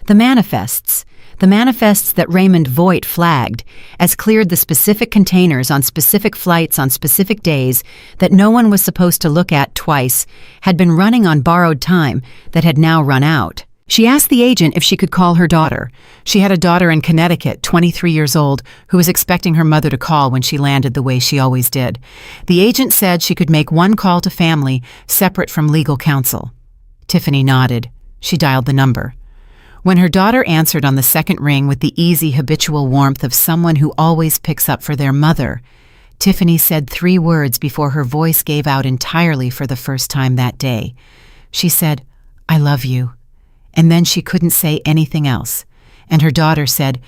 the manifests that Raymond Voigt flagged, as cleared the specific containers on specific flights on specific days that no one was supposed to look at twice, had been running on borrowed time that had now run out. She asked the agent if she could call her daughter. She had a daughter in Connecticut, 23 years old, who was expecting her mother to call when she landed the way she always did. The agent said she could make 1 call to family, separate from legal counsel. Tiffany nodded. She dialed the number. When her daughter answered on the 2nd ring with the easy, habitual warmth of someone who always picks up for their mother, Tiffany said 3 words before her voice gave out entirely for the first time that day. She said, "I love you." And then she couldn't say anything else. And her daughter said,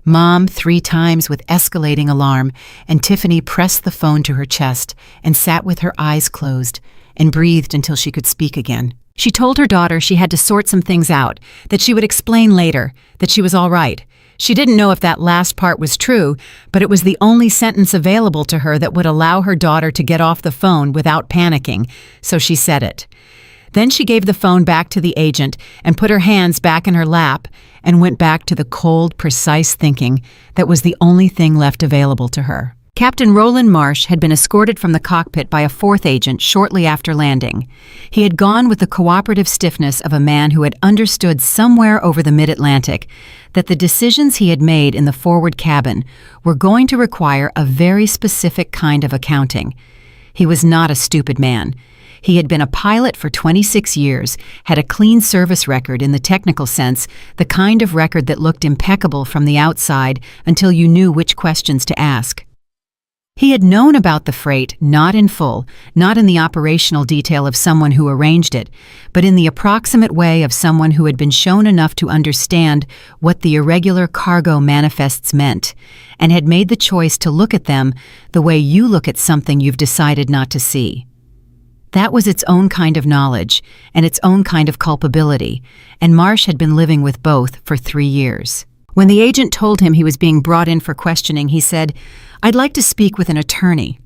"Mom," 3 times with escalating alarm, and Tiffany pressed the phone to her chest and sat with her eyes closed and breathed until she could speak again. She told her daughter she had to sort some things out, that she would explain later, that she was all right. She didn't know if that last part was true, but it was the only sentence available to her that would allow her daughter to get off the phone without panicking, so she said it. Then she gave the phone back to the agent and put her hands back in her lap and went back to the cold, precise thinking that was the only thing left available to her. Captain Roland Marsh had been escorted from the cockpit by a 4th agent shortly after landing. He had gone with the cooperative stiffness of a man who had understood somewhere over the mid-Atlantic that the decisions he had made in the forward cabin were going to require a very specific kind of accounting. He was not a stupid man. He had been a pilot for 26 years, had a clean service record in the technical sense, the kind of record that looked impeccable from the outside until you knew which questions to ask. He had known about the freight, not in full, not in the operational detail of someone who arranged it, but in the approximate way of someone who had been shown enough to understand what the irregular cargo manifests meant, and had made the choice to look at them the way you look at something you've decided not to see. That was its own kind of knowledge, and its own kind of culpability, and Marsh had been living with both for 3 years. When the agent told him he was being brought in for questioning, he said, "I'd like to speak with an attorney."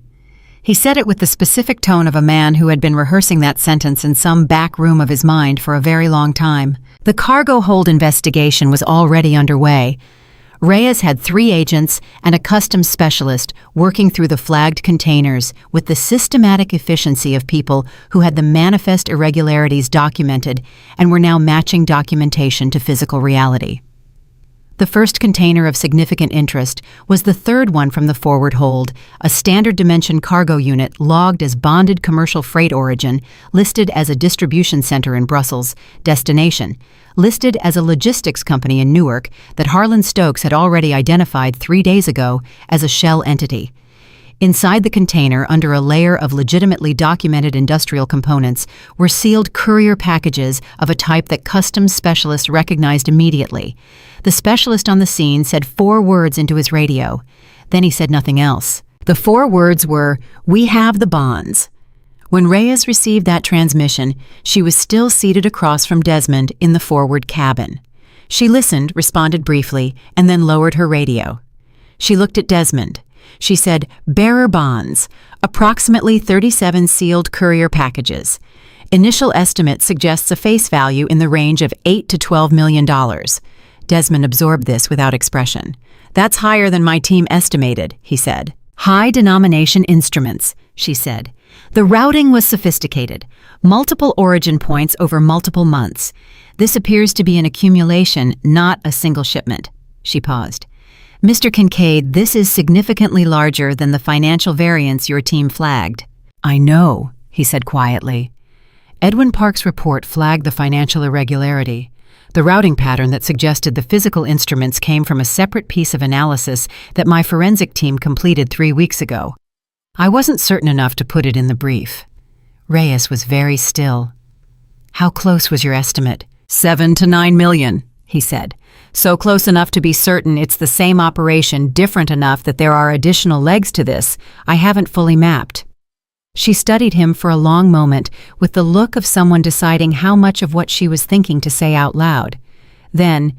He said it with the specific tone of a man who had been rehearsing that sentence in some back room of his mind for a very long time. The cargo hold investigation was already underway. Reyes had 3 agents and a customs specialist working through the flagged containers with the systematic efficiency of people who had the manifest irregularities documented and were now matching documentation to physical reality. The first container of significant interest was the 3rd one from the forward hold, a standard dimension cargo unit logged as bonded commercial freight origin, listed as a distribution center in Brussels, destination, listed as a logistics company in Newark that Harlan Stokes had already identified 3 days ago as a shell entity. Inside the container, under a layer of legitimately documented industrial components, were sealed courier packages of a type that customs specialists recognized immediately. The specialist on the scene said 4 words into his radio. Then he said nothing else. The 4 words were, "We have the bonds." When Reyes received that transmission, she was still seated across from Desmond in the forward cabin. She listened, responded briefly, and then lowered her radio. She looked at Desmond. She said, "Bearer bonds, approximately 37 sealed courier packages. Initial estimate suggests a face value in the range of $8 to $12 million. Desmond absorbed this without expression. "That's higher than my team estimated," he said. "High denomination instruments," she said. "The routing was sophisticated. Multiple origin points over multiple months. This appears to be an accumulation, not a single shipment." She paused. "Mr. Kincaid, this is significantly larger than the financial variance your team flagged." "I know," he said quietly. Edwin Park's report flagged the financial irregularity. The routing pattern that suggested the physical instruments came from a separate piece of analysis that my forensic team completed 3 weeks ago. I wasn't certain enough to put it in the brief. Reyes was very still. "How close was your estimate?" "7 to 9 million, he said. "So close enough to be certain it's the same operation, different enough that there are additional legs to this I haven't fully mapped." She studied him for a long moment with the look of someone deciding how much of what she was thinking to say out loud. Then,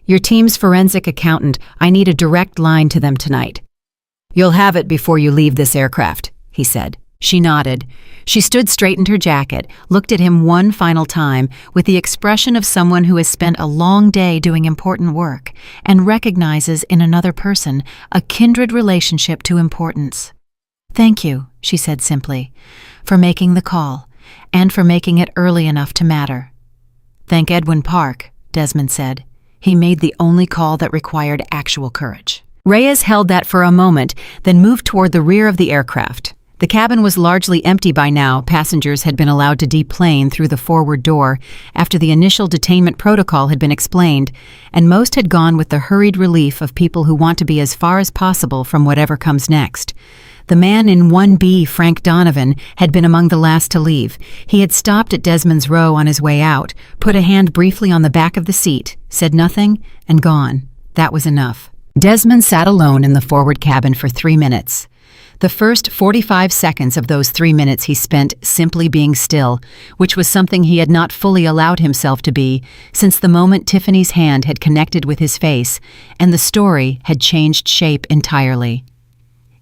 "Your team's forensic accountant, I need a direct line to them tonight." "You'll have it before you leave this aircraft," he said. She nodded. She straightened her jacket, looked at him one final time with the expression of someone who has spent a long day doing important work and recognizes in another person a kindred relationship to importance. "Thank you," she said simply, "for making the call, and for making it early enough to matter." "Thank Edwin Park," Desmond said. "He made the only call that required actual courage." Reyes held that for a moment, then moved toward the rear of the aircraft. The cabin was largely empty by now. Passengers had been allowed to deplane through the forward door after the initial detainment protocol had been explained, and most had gone with the hurried relief of people who want to be as far as possible from whatever comes next. The man in 1B, Frank Donovan, had been among the last to leave. He had stopped at Desmond's row on his way out, put a hand briefly on the back of the seat, said nothing, and gone. That was enough. Desmond sat alone in the forward cabin for 3 minutes. The first 45 seconds of those 3 minutes he spent simply being still, which was something he had not fully allowed himself to be since the moment Tiffany's hand had connected with his face and the story had changed shape entirely.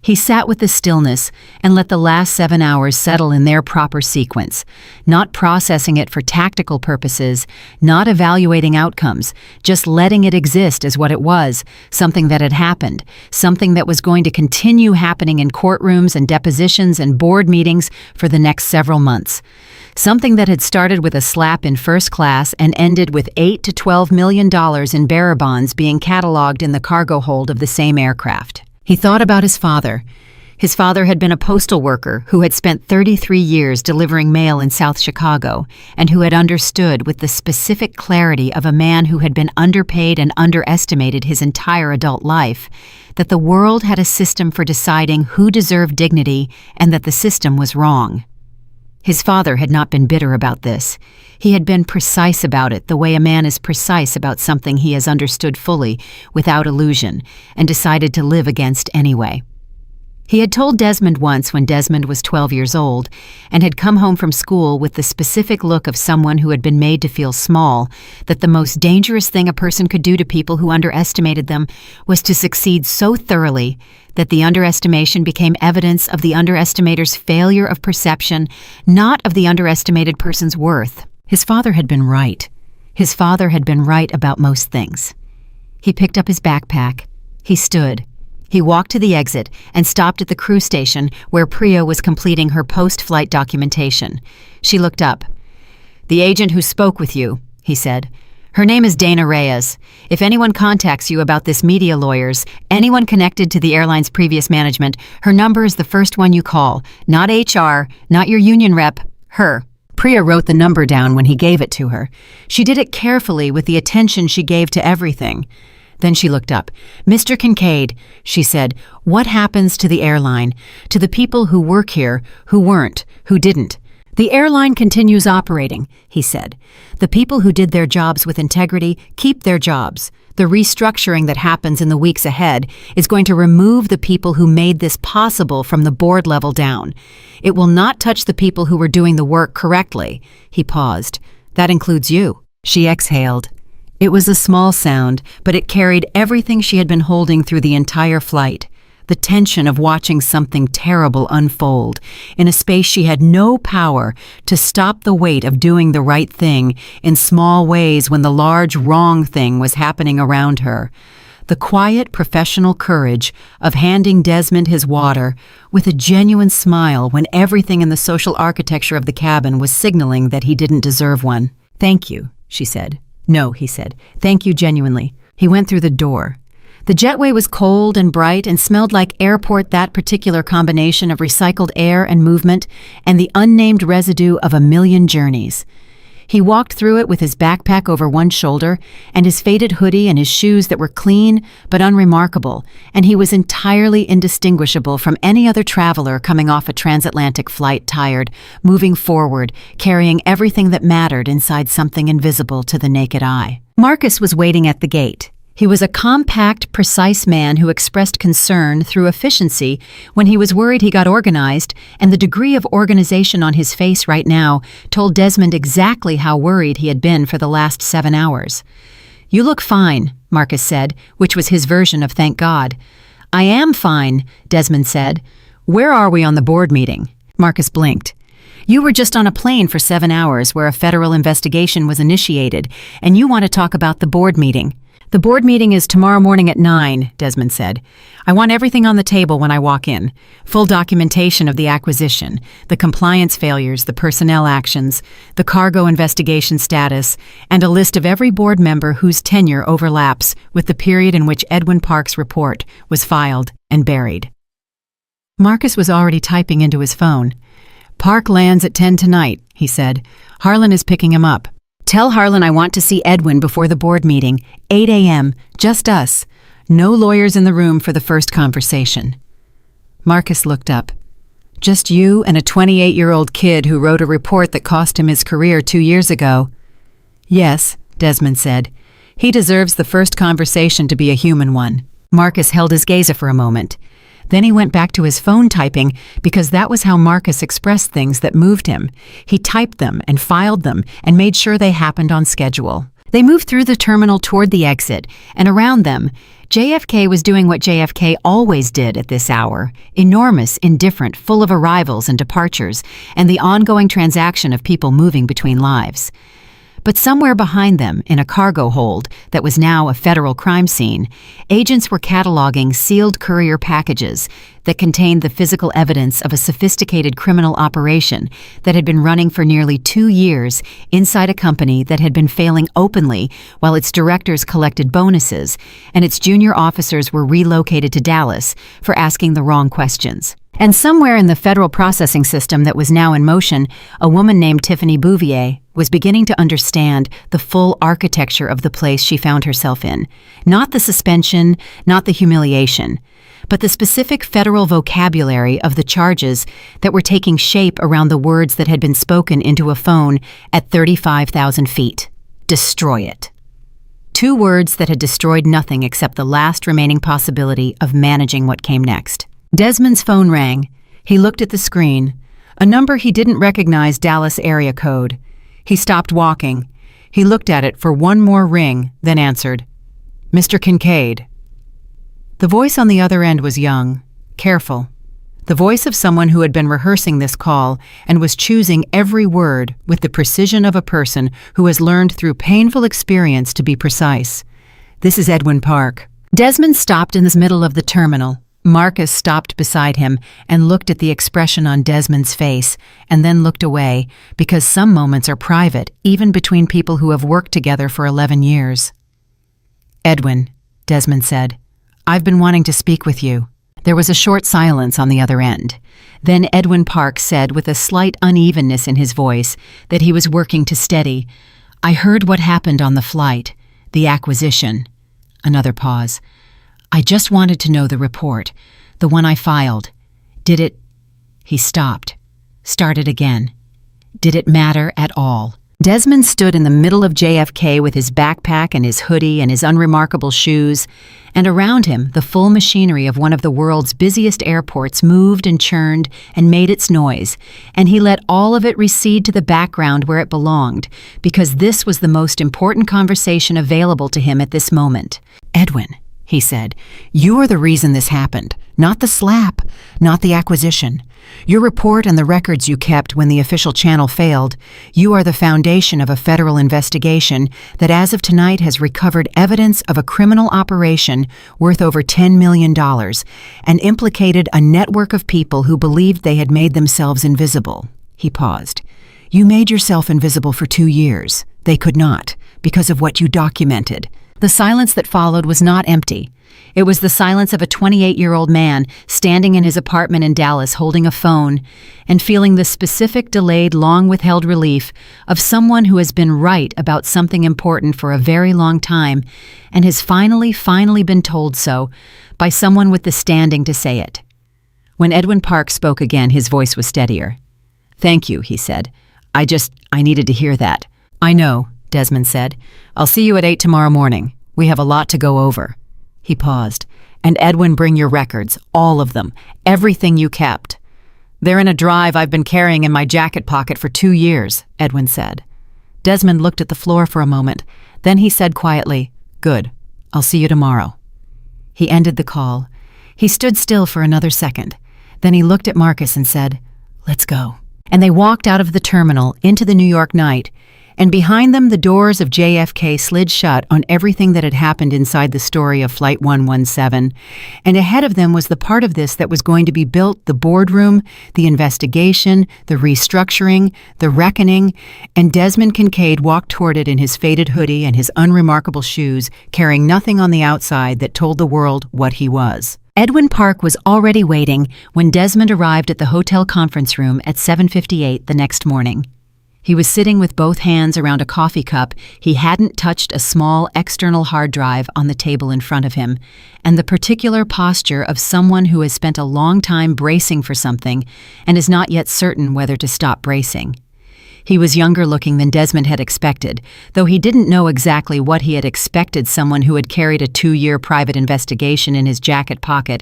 He sat with the stillness and let the last 7 hours settle in their proper sequence, not processing it for tactical purposes, not evaluating outcomes, just letting it exist as what it was, something that had happened, something that was going to continue happening in courtrooms and depositions and board meetings for the next several months. Something that had started with a slap in first class and ended with $8 to $12 million in bearer bonds being cataloged in the cargo hold of the same aircraft. He thought about his father. His father had been a postal worker who had spent 33 years delivering mail in South Chicago and who had understood with the specific clarity of a man who had been underpaid and underestimated his entire adult life that the world had a system for deciding who deserved dignity and that the system was wrong. His father had not been bitter about this. He had been precise about it the way a man is precise about something he has understood fully, without illusion, and decided to live against anyway. He had told Desmond once when Desmond was 12 years old and had come home from school with the specific look of someone who had been made to feel small that the most dangerous thing a person could do to people who underestimated them was to succeed so thoroughly that the underestimation became evidence of the underestimator's failure of perception, not of the underestimated person's worth. His father had been right. His father had been right about most things. He picked up his backpack. He stood. He walked to the exit and stopped at the crew station where Priya was completing her post-flight documentation. She looked up. "The agent who spoke with you," he said. "Her name is Dana Reyes. If anyone contacts you about this media lawyers, anyone connected to the airline's previous management, her number is the first one you call. Not HR, not your union rep, her." Priya wrote the number down when he gave it to her. She did it carefully with the attention she gave to everything. Then she looked up. "Mr. Kincaid," she said, "what happens to the airline, to the people who work here, who weren't, who didn't?" "The airline continues operating," he said. "The people who did their jobs with integrity keep their jobs. The restructuring that happens in the weeks ahead is going to remove the people who made this possible from the board level down. It will not touch the people who were doing the work correctly." He paused. "That includes you." She exhaled. It was a small sound, but it carried everything she had been holding through the entire flight. The tension of watching something terrible unfold in a space she had no power to stop the weight of doing the right thing in small ways when the large wrong thing was happening around her. The quiet professional courage of handing Desmond his water with a genuine smile when everything in the social architecture of the cabin was signaling that he didn't deserve one. "Thank you," she said. "No," he said. "Thank you genuinely." He went through the door. The jetway was cold and bright and smelled like airport, that particular combination of recycled air and movement and the unnamed residue of a million journeys. He walked through it with his backpack over one shoulder and his faded hoodie and his shoes that were clean but unremarkable, and he was entirely indistinguishable from any other traveler coming off a transatlantic flight, tired, moving forward, carrying everything that mattered inside something invisible to the naked eye. Marcus was waiting at the gate. He was a compact, precise man who expressed concern through efficiency when he was worried he got organized, and the degree of organization on his face right now told Desmond exactly how worried he had been for the last 7 hours. "You look fine," Marcus said, which was his version of thank God. "I am fine," Desmond said. "Where are we on the board meeting?" Marcus blinked. "You were just on a plane for 7 hours where a federal investigation was initiated, and you want to talk about the board meeting." "The board meeting is tomorrow morning at 9, Desmond said. "I want everything on the table when I walk in. Full documentation of the acquisition, the compliance failures, the personnel actions, the cargo investigation status, and a list of every board member whose tenure overlaps with the period in which Edwin Park's report was filed and buried." Marcus was already typing into his phone. "Park lands at 10 tonight, he said. "Harlan is picking him up. Tell Harlan I want to see Edwin before the board meeting, 8 a.m., just us. No lawyers in the room for the first conversation." Marcus looked up. "Just you and a 28-year-old kid who wrote a report that cost him his career 2 years ago." "Yes," Desmond said. "He deserves the first conversation to be a human one." Marcus held his gaze for a moment. Then he went back to his phone typing because that was how Marcus expressed things that moved him. He typed them and filed them and made sure they happened on schedule. They moved through the terminal toward the exit, and around them, JFK was doing what JFK always did at this hour, enormous, indifferent, full of arrivals and departures, and the ongoing transaction of people moving between lives. But somewhere behind them, in a cargo hold that was now a federal crime scene, agents were cataloging sealed courier packages that contained the physical evidence of a sophisticated criminal operation that had been running for nearly 2 years inside a company that had been failing openly while its directors collected bonuses and its junior officers were relocated to Dallas for asking the wrong questions. And somewhere in the federal processing system that was now in motion, a woman named Tiffany Bouvier was beginning to understand the full architecture of the place she found herself in. Not the suspension, not the humiliation, but the specific federal vocabulary of the charges that were taking shape around the words that had been spoken into a phone at 35,000 feet. Destroy it. 2 words that had destroyed nothing except the last remaining possibility of managing what came next. Desmond's phone rang. He looked at the screen. A number he didn't recognize, Dallas area code. He stopped walking. He looked at it for one more ring, then answered. Mr. Kincaid. The voice on the other end was young, careful. The voice of someone who had been rehearsing this call and was choosing every word with the precision of a person who has learned through painful experience to be precise. This is Edwin Park. Desmond stopped in the middle of the terminal. Marcus stopped beside him and looked at the expression on Desmond's face and then looked away, because some moments are private, even between people who have worked together for 11 years. Edwin, Desmond said, I've been wanting to speak with you. There was a short silence on the other end. Then Edwin Park said with a slight unevenness in his voice that he was working to steady, I heard what happened on the flight, the acquisition. Another pause. I just wanted to know the report, the one I filed. Did it... He stopped. Started again. Did it matter at all? Desmond stood in the middle of JFK with his backpack and his hoodie and his unremarkable shoes, and around him the full machinery of one of the world's busiest airports moved and churned and made its noise, and he let all of it recede to the background where it belonged, because this was the most important conversation available to him at this moment. Edwin, he said, you are the reason this happened, not the slap, not the acquisition. Your report and the records you kept when the official channel failed, you are the foundation of a federal investigation that as of tonight has recovered evidence of a criminal operation worth over $10 million and implicated a network of people who believed they had made themselves invisible. He paused. You made yourself invisible for 2 years. They could not, because of what you documented. The silence that followed was not empty. It was the silence of a 28-year-old man standing in his apartment in Dallas holding a phone and feeling the specific, delayed, long-withheld relief of someone who has been right about something important for a very long time and has finally been told so by someone with the standing to say it. When Edwin Park spoke again, his voice was steadier. Thank you, he said. I needed to hear that. I know, Desmond said. I'll see you at 8 tomorrow morning. We have a lot to go over. He paused. And Edwin, bring your records, all of them, everything you kept. They're in a drive I've been carrying in my jacket pocket for 2 years, Edwin said. Desmond looked at the floor for a moment. Then he said quietly, Good. I'll see you tomorrow. He ended the call. He stood still for another second. Then he looked at Marcus and said, Let's go. And they walked out of the terminal into the New York night, and behind them the doors of JFK slid shut on everything that had happened inside the story of Flight 117, and ahead of them was the part of this that was going to be built, the boardroom, the investigation, the restructuring, the reckoning, and Desmond Kincaid walked toward it in his faded hoodie and his unremarkable shoes, carrying nothing on the outside that told the world what he was. Edwin Park was already waiting when Desmond arrived at the hotel conference room at 7:58 the next morning. He was sitting with both hands around a coffee cup. He hadn't touched a small external hard drive on the table in front of him, and the particular posture of someone who has spent a long time bracing for something and is not yet certain whether to stop bracing. He was younger looking than Desmond had expected, though he didn't know exactly what he had expected. Someone who had carried a 2-year private investigation in his jacket pocket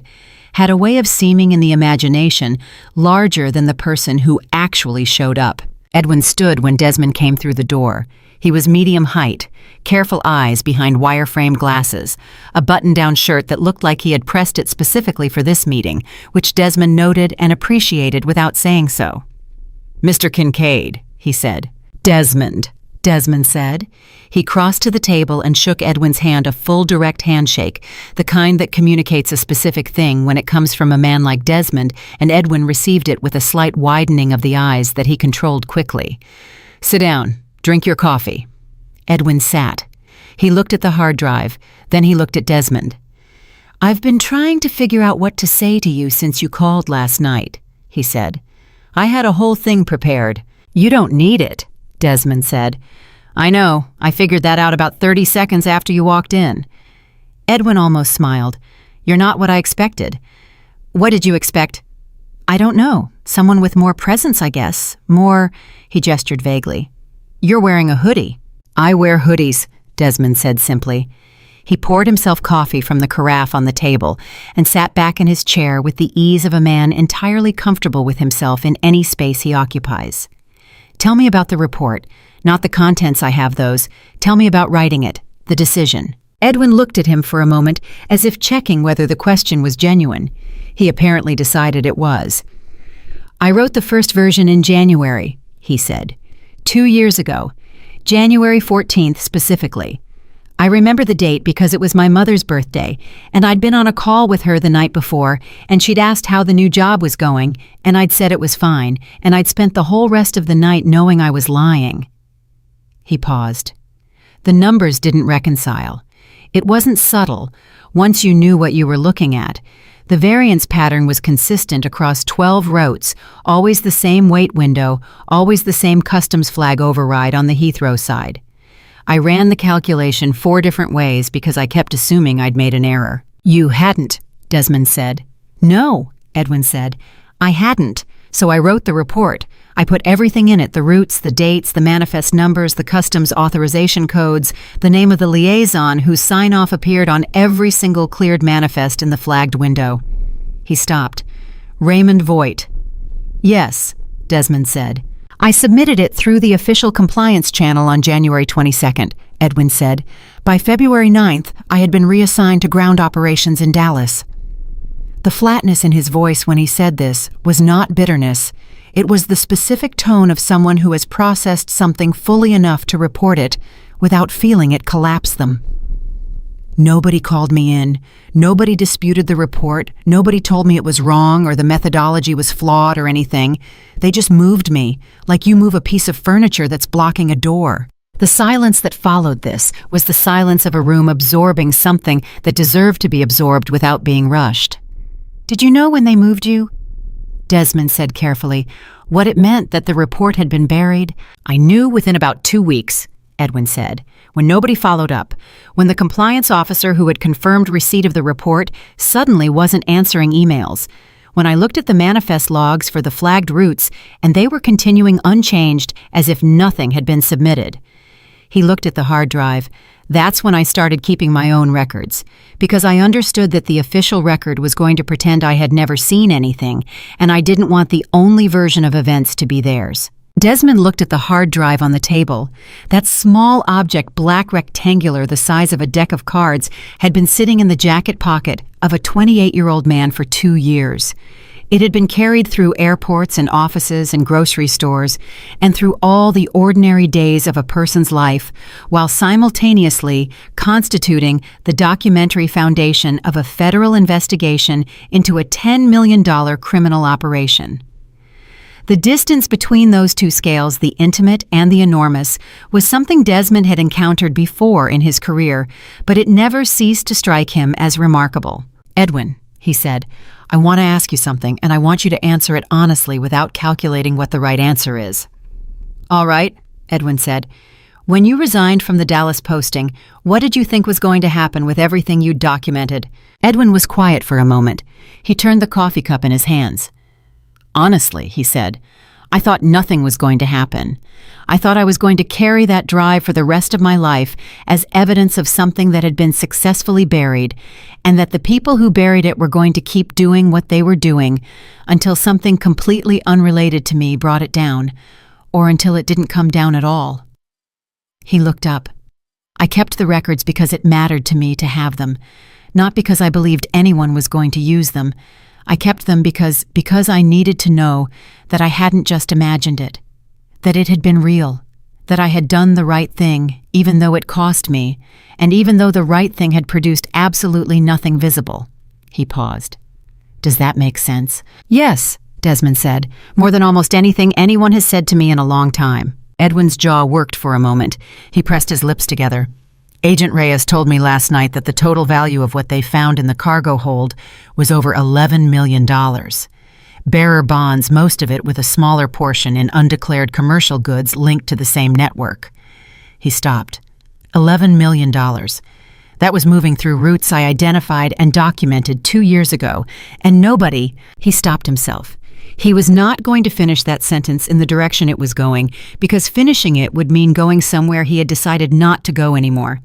had a way of seeming in the imagination larger than the person who actually showed up. Edwin stood when Desmond came through the door. He was medium height, careful eyes behind wire-framed glasses, a button-down shirt that looked like he had pressed it specifically for this meeting, which Desmond noted and appreciated without saying so. Mr. Kincaid, he said. Desmond, Desmond said. He crossed to the table and shook Edwin's hand, a full direct handshake, the kind that communicates a specific thing when it comes from a man like Desmond, and Edwin received it with a slight widening of the eyes that he controlled quickly. Sit down. Drink your coffee. Edwin sat. He looked at the hard drive. Then he looked at Desmond. "I've been trying to figure out what to say to you since you called last night," he said. "I had a whole thing prepared." "You don't need it," Desmond said. "I know. I figured that out about 30 seconds after you walked in." Edwin almost smiled. "You're not what I expected." "What did you expect?" "I don't know. Someone with more presence, I guess. More," he gestured vaguely. "You're wearing a hoodie." "I wear hoodies," Desmond said simply. He poured himself coffee from the carafe on the table and sat back in his chair with the ease of a man entirely comfortable with himself in any space he occupies. "Tell me about the report. Not the contents, I have those. Tell me about writing it, the decision." Edwin looked at him for a moment as if checking whether the question was genuine. He apparently decided it was. "I wrote the first version in January," he said. 2 years ago. January 14th specifically. I remember the date because it was my mother's birthday, and I'd been on a call with her the night before, and she'd asked how the new job was going, and I'd said it was fine, and I'd spent the whole rest of the night knowing I was lying. He paused. The numbers didn't reconcile. It wasn't subtle, once you knew what you were looking at. The variance pattern was consistent across 12 routes, always the same weight window, always the same customs flag override on the Heathrow side. I ran the calculation 4 different ways because I kept assuming I'd made an error. "You hadn't," Desmond said. "No," Edwin said. "I hadn't, so I wrote the report. I put everything in it, the routes, the dates, the manifest numbers, the customs authorization codes, the name of the liaison whose sign-off appeared on every single cleared manifest in the flagged window." He stopped. "Raymond Voigt." "Yes," Desmond said. "I submitted it through the official compliance channel on January 22nd, Edwin said. "By February 9th, I had been reassigned to ground operations in Dallas." The flatness in his voice when he said this was not bitterness. It was the specific tone of someone who has processed something fully enough to report it without feeling it collapse them. "Nobody called me in. Nobody disputed the report. Nobody told me it was wrong or the methodology was flawed or anything. They just moved me, like you move a piece of furniture that's blocking a door." The silence that followed this was the silence of a room absorbing something that deserved to be absorbed without being rushed. "Did you know when they moved you?" Desmond said carefully. "What it meant that the report had been buried?" "I knew within about 2 weeks," Edwin said, "when nobody followed up, when the compliance officer who had confirmed receipt of the report suddenly wasn't answering emails, when I looked at the manifest logs for the flagged routes and they were continuing unchanged as if nothing had been submitted." He looked at the hard drive. "That's when I started keeping my own records, because I understood that the official record was going to pretend I had never seen anything, and I didn't want the only version of events to be theirs." Desmond looked at the hard drive on the table. That small object, black rectangular the size of a deck of cards, had been sitting in the jacket pocket of a 28-year-old man for 2 years. It had been carried through airports and offices and grocery stores, and through all the ordinary days of a person's life, while simultaneously constituting the documentary foundation of a federal investigation into a $10 million criminal operation. The distance between those two scales, the intimate and the enormous, was something Desmond had encountered before in his career, but it never ceased to strike him as remarkable. "Edwin," he said, "I want to ask you something, and I want you to answer it honestly without calculating what the right answer is." "All right," Edwin said. "When you resigned from the Dallas posting, what did you think was going to happen with everything you documented?" Edwin was quiet for a moment. He turned the coffee cup in his hands. "Honestly," he said, "I thought nothing was going to happen. I thought I was going to carry that drive for the rest of my life as evidence of something that had been successfully buried, and that the people who buried it were going to keep doing what they were doing until something completely unrelated to me brought it down, or until it didn't come down at all." He looked up. "I kept the records because it mattered to me to have them, not because I believed anyone was going to use them. I kept them because I needed to know that I hadn't just imagined it, that it had been real, that I had done the right thing, even though it cost me, and even though the right thing had produced absolutely nothing visible." He paused. "Does that make sense?" "Yes," Desmond said, "more than almost anything anyone has said to me in a long time." Edwin's jaw worked for a moment. He pressed his lips together. Agent Reyes told me last night that the total value of what they found in the cargo hold was over $11 million. Bearer bonds, most of it with a smaller portion in undeclared commercial goods linked to the same network. He stopped. $11 million. That was moving through routes I identified and documented 2 years ago, and nobody— He stopped himself. He was not going to finish that sentence in the direction it was going, because finishing it would mean going somewhere he had decided not to go anymore.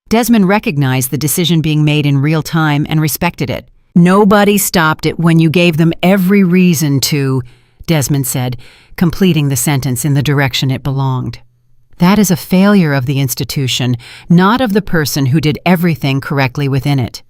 Desmond recognized the decision being made in real time and respected it. "Nobody stopped it when you gave them every reason to," Desmond said, completing the sentence in the direction it belonged. "That is a failure of the institution, not of the person who did everything correctly within it.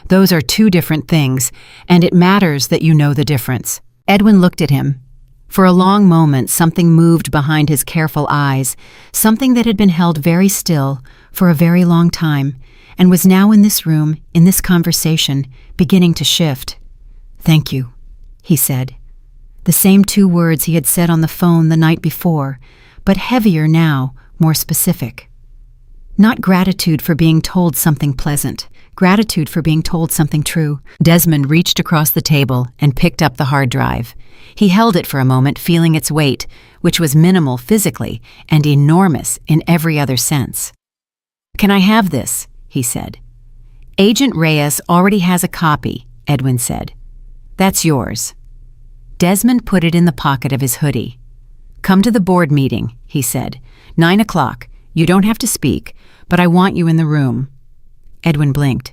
Those are two different things, and it matters that you know the difference." Edwin looked at him. For a long moment, something moved behind his careful eyes, something that had been held very still for a very long time, and was now in this room, in this conversation, beginning to shift. "Thank you," he said. The same 2 words he had said on the phone the night before, but heavier now, more specific. Not gratitude for being told something pleasant, gratitude for being told something true. Desmond reached across the table and picked up the hard drive. He held it for a moment, feeling its weight, which was minimal physically and enormous in every other sense. "Can I have this?" he said. "Agent Reyes already has a copy," Edwin said. "That's yours." Desmond put it in the pocket of his hoodie. "Come to the board meeting," he said. 9 o'clock. You don't have to speak, but I want you in the room." Edwin blinked.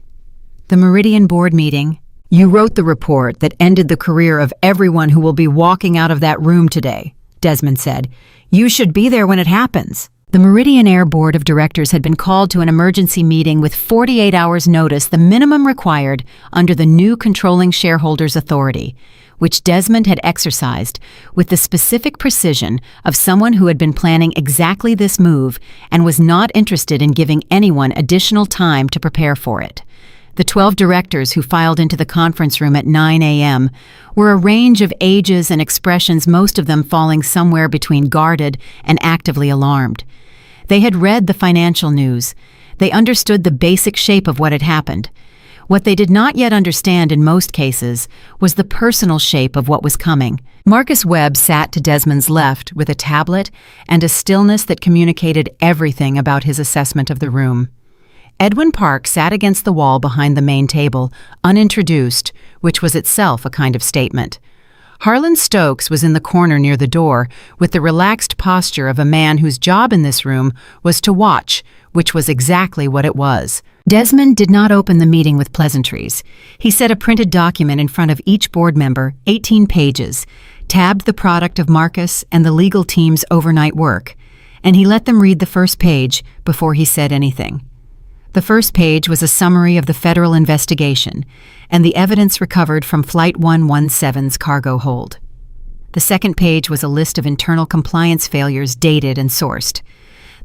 "The Meridian board meeting? You wrote the report that ended the career of everyone who will be walking out of that room today," Desmond said. "You should be there when it happens." The Meridian Board of Directors had been called to an emergency meeting with 48 hours' notice, the minimum required under the new controlling shareholders' authority, which Desmond had exercised with the specific precision of someone who had been planning exactly this move and was not interested in giving anyone additional time to prepare for it. The 12 directors who filed into the conference room at 9 a.m. were a range of ages and expressions, most of them falling somewhere between guarded and actively alarmed. They had read the financial news. They understood the basic shape of what had happened. What they did not yet understand in most cases was the personal shape of what was coming. Marcus Webb sat to Desmond's left with a tablet and a stillness that communicated everything about his assessment of the room. Edwin Park sat against the wall behind the main table, unintroduced, which was itself a kind of statement. Harlan Stokes was in the corner near the door, with the relaxed posture of a man whose job in this room was to watch, which was exactly what it was. Desmond did not open the meeting with pleasantries. He set a printed document in front of each board member, 18 pages, tabbed the product of Marcus and the legal team's overnight work, and he let them read the first page before he said anything. The first page was a summary of the federal investigation and the evidence recovered from Flight 117's cargo hold. The second page was a list of internal compliance failures dated and sourced.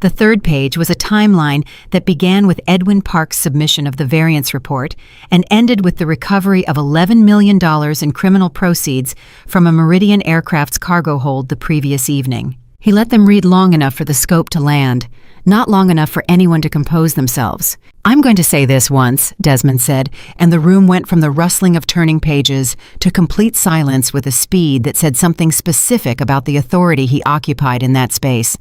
The third page was a timeline that began with Edwin Park's submission of the variance report and ended with the recovery of $11 million in criminal proceeds from a Meridian aircraft's cargo hold the previous evening. He let them read long enough for the scope to land, not long enough for anyone to compose themselves. "I'm going to say this once," Desmond said, and the room went from the rustling of turning pages to complete silence with a speed that said something specific about the authority he occupied in that space.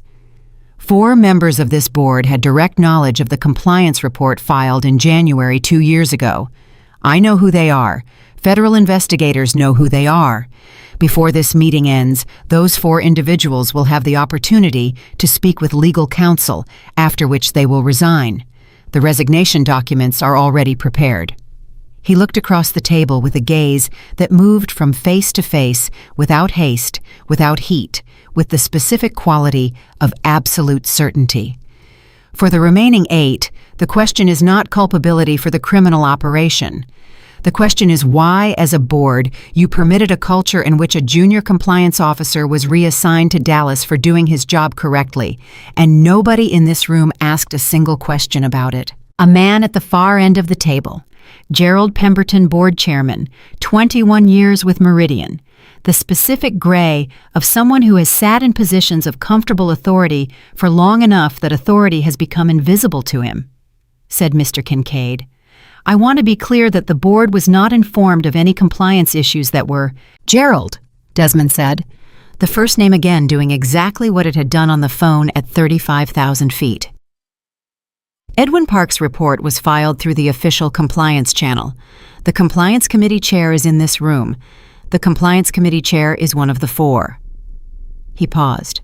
4 members of this board had direct knowledge of the compliance report filed in January 2 years ago. I know who they are. Federal investigators know who they are. Before this meeting ends, those 4 individuals will have the opportunity to speak with legal counsel, after which they will resign. The resignation documents are already prepared. He looked across the table with a gaze that moved from face to face, without haste, without heat, with the specific quality of absolute certainty. For the remaining 8, the question is not culpability for the criminal operation. The question is why, as a board, you permitted a culture in which a junior compliance officer was reassigned to Dallas for doing his job correctly, and nobody in this room asked a single question about it. A man at the far end of the table, Gerald Pemberton, board chairman, 21 years with Meridian, the specific gray of someone who has sat in positions of comfortable authority for long enough that authority has become invisible to him. said Mr. Kincaid. "I want to be clear that the board was not informed of any compliance issues that were—" "Gerald," Desmond said, the first name again doing exactly what it had done on the phone at 35,000 feet. Edwin Park's report was filed through the official compliance channel. The Compliance Committee chair is in this room. The Compliance Committee chair is one of the four. He paused.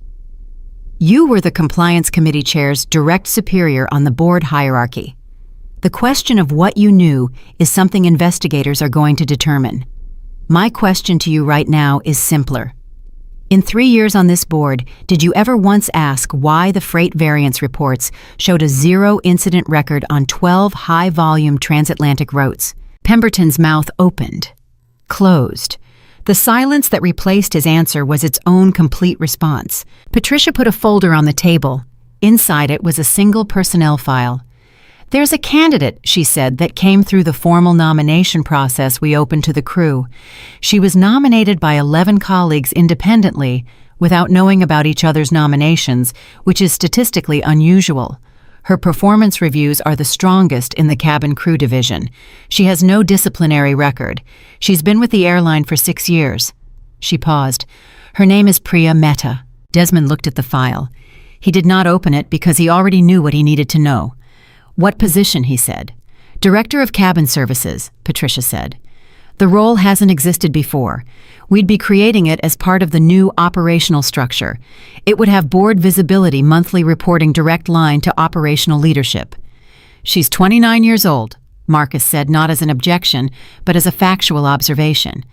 You were the Compliance Committee chair's direct superior on the board hierarchy. The question of what you knew is something investigators are going to determine. My question to you right now is simpler. In 3 years on this board, did you ever once ask why the freight variance reports showed a 0 incident record on 12 high-volume transatlantic routes? Pemberton's mouth opened, closed. The silence that replaced his answer was its own complete response. Patricia put a folder on the table. Inside it was a single personnel file. There's a candidate, she said, that came through the formal nomination process we opened to the crew. She was nominated by 11 colleagues independently, without knowing about each other's nominations, which is statistically unusual. Her performance reviews are the strongest in the cabin crew division. She has no disciplinary record. She's been with the airline for 6 years. She paused. Her name is Priya Mehta. Desmond looked at the file. He did not open it because he already knew what he needed to know. What position, he said. Director of Cabin Services, Patricia said. The role hasn't existed before. We'd be creating it as part of the new operational structure. It would have board visibility, monthly reporting, direct line to operational leadership. She's 29 years old, Marcus said, not as an objection, but as a factual observation.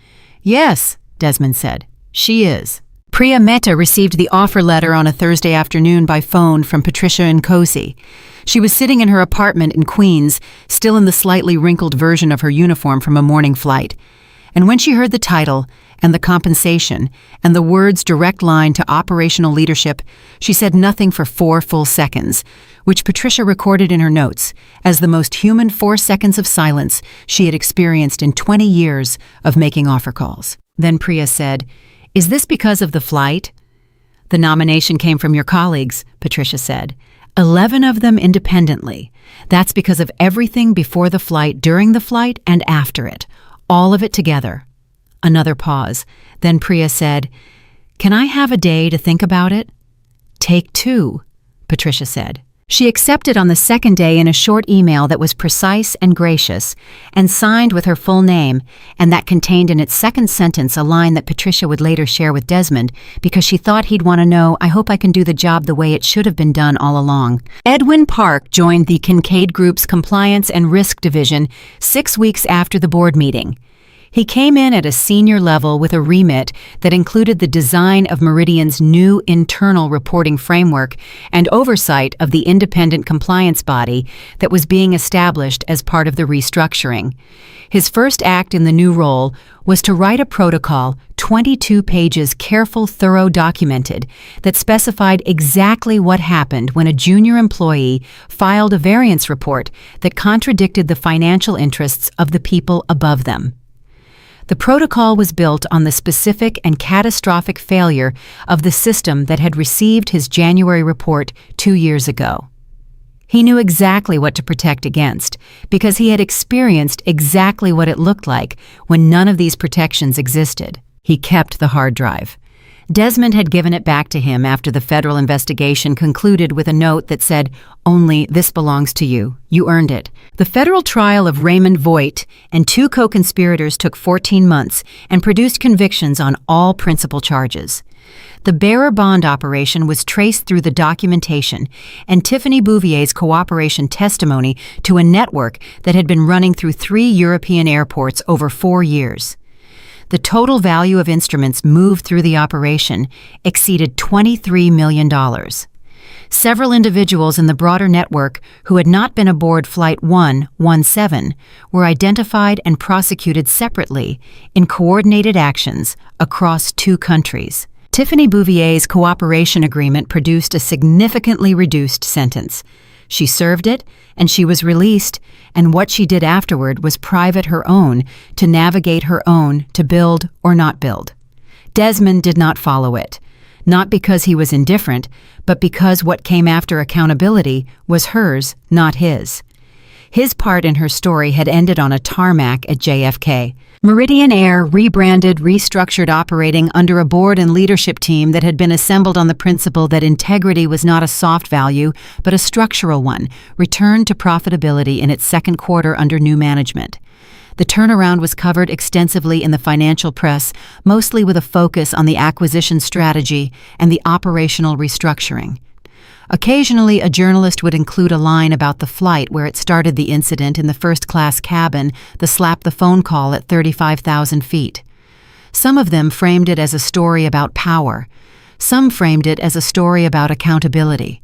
Yes, Desmond said, she is. Priya Mehta received the offer letter on a Thursday afternoon by phone from Patricia Nkosi. She was sitting in her apartment in Queens, still in the slightly wrinkled version of her uniform from a morning flight. And when she heard the title and the compensation and the words direct line to operational leadership, she said nothing for 4 full seconds, which Patricia recorded in her notes as the most human 4 seconds of silence she had experienced in 20 years of making offer calls. Then Priya said, "Is this because of the flight?" "The nomination came from your colleagues," Patricia said. 11 of them independently. That's because of everything before the flight, during the flight, and after it. All of it together. Another pause. Then Priya said, "Can I have a day to think about it?" "Take 2, Patricia said. She accepted on the second day in a short email that was precise and gracious, and signed with her full name, and that contained in its second sentence a line that Patricia would later share with Desmond because she thought he'd want to know, "I hope I can do the job the way it should have been done all along." Edwin Park joined the Kincaid Group's Compliance and Risk Division 6 weeks after the board meeting. He came in at a senior level with a remit that included the design of Meridian's new internal reporting framework and oversight of the independent compliance body that was being established as part of the restructuring. His first act in the new role was to write a protocol, 22 pages careful, thorough documented, that specified exactly what happened when a junior employee filed a variance report that contradicted the financial interests of the people above them. The protocol was built on the specific and catastrophic failure of the system that had received his January report 2 years ago. He knew exactly what to protect against because he had experienced exactly what it looked like when none of these protections existed. He kept the hard drive. Desmond had given it back to him after the federal investigation concluded with a note that said, "Only this belongs to you. You earned it." The federal trial of Raymond Voigt and 2 co-conspirators took 14 months and produced convictions on all principal charges. The bearer bond operation was traced through the documentation and Tiffany Bouvier's cooperation testimony to a network that had been running through 3 European airports over 4 years. The total value of instruments moved through the operation exceeded $23 million. Several individuals in the broader network who had not been aboard Flight 117 were identified and prosecuted separately in coordinated actions across 2 countries. Tiffany Bouvier's cooperation agreement produced a significantly reduced sentence. She served it, and she was released, and what she did afterward was private, her own, to navigate her own, to build or not build. Desmond did not follow it, not because he was indifferent, but because what came after accountability was hers, not his. His part in her story had ended on a tarmac at JFK. Meridian Air rebranded, restructured, operating under a board and leadership team that had been assembled on the principle that integrity was not a soft value, but a structural one, returned to profitability in its second quarter under new management. The turnaround was covered extensively in the financial press, mostly with a focus on the acquisition strategy and the operational restructuring. Occasionally, a journalist would include a line about the flight where it started the incident in the first-class cabin, the slap the phone call at 35,000 feet. Some of them framed it as a story about power. Some framed it as a story about accountability.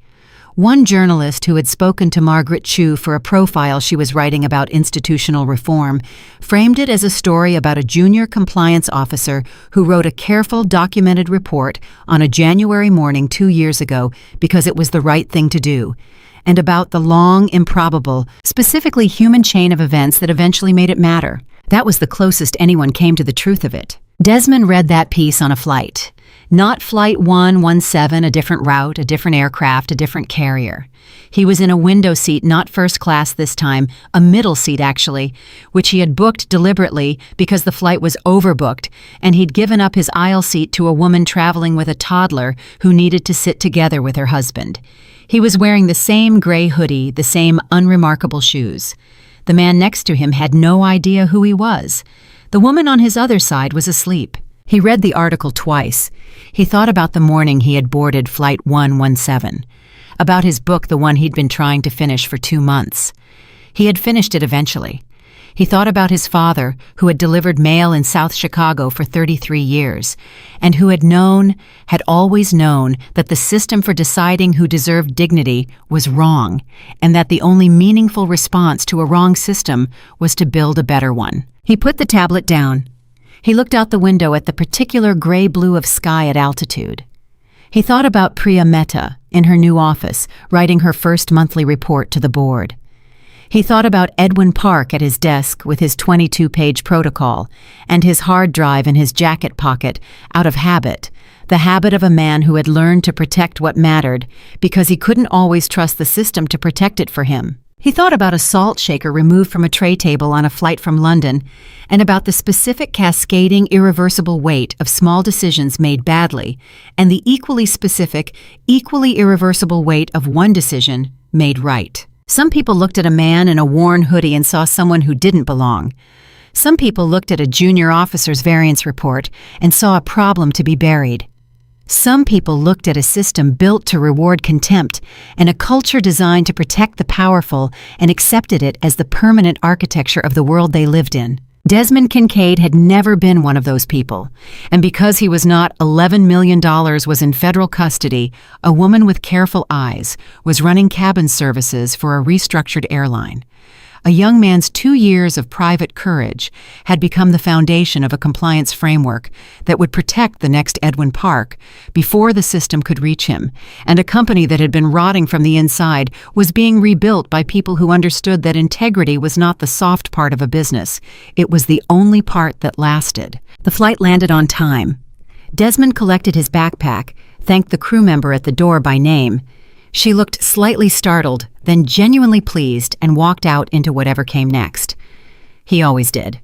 One journalist who had spoken to Margaret Chu for a profile she was writing about institutional reform framed it as a story about a junior compliance officer who wrote a careful, documented report on a January morning 2 years ago because it was the right thing to do, and about the long, improbable, specifically human chain of events that eventually made it matter. That was the closest anyone came to the truth of it. Desmond read that piece on a flight. Not Flight 117, a different route, a different aircraft, a different carrier. He was in a window seat, not first class this time, a middle seat actually, which he had booked deliberately because the flight was overbooked, and he'd given up his aisle seat to a woman traveling with a toddler who needed to sit together with her husband. He was wearing the same gray hoodie, the same unremarkable shoes. The man next to him had no idea who he was. The woman on his other side was asleep. He read the article twice. He thought about the morning he had boarded Flight 117, about his book, the one he'd been trying to finish for 2 months. He had finished it eventually. He thought about his father, who had delivered mail in South Chicago for 33 years, and who had always known that the system for deciding who deserved dignity was wrong, and that the only meaningful response to a wrong system was to build a better one. He put the tablet down. He looked out the window at the particular gray-blue of sky at altitude. He thought about Priya Mehta in her new office, writing her first monthly report to the board. He thought about Edwin Park at his desk with his 22-page protocol and his hard drive in his jacket pocket out of habit, the habit of a man who had learned to protect what mattered because he couldn't always trust the system to protect it for him. He thought about a salt shaker removed from a tray table on a flight from London, and about the specific cascading, irreversible weight of small decisions made badly, and the equally specific, equally irreversible weight of one decision made right. Some people looked at a man in a worn hoodie and saw someone who didn't belong. Some people looked at a junior officer's variance report and saw a problem to be buried. Some people looked at a system built to reward contempt and a culture designed to protect the powerful and accepted it as the permanent architecture of the world they lived in. Desmond Kincaid had never been one of those people, and because he was not, $11 million was in federal custody, a woman with careful eyes was running cabin services for a restructured airline. A young man's 2 years of private courage had become the foundation of a compliance framework that would protect the next Edwin Park before the system could reach him, and a company that had been rotting from the inside was being rebuilt by people who understood that integrity was not the soft part of a business, it was the only part that lasted. The flight landed on time. Desmond collected his backpack, thanked the crew member at the door by name. She looked slightly startled, then genuinely pleased, and walked out into whatever came next. He always did.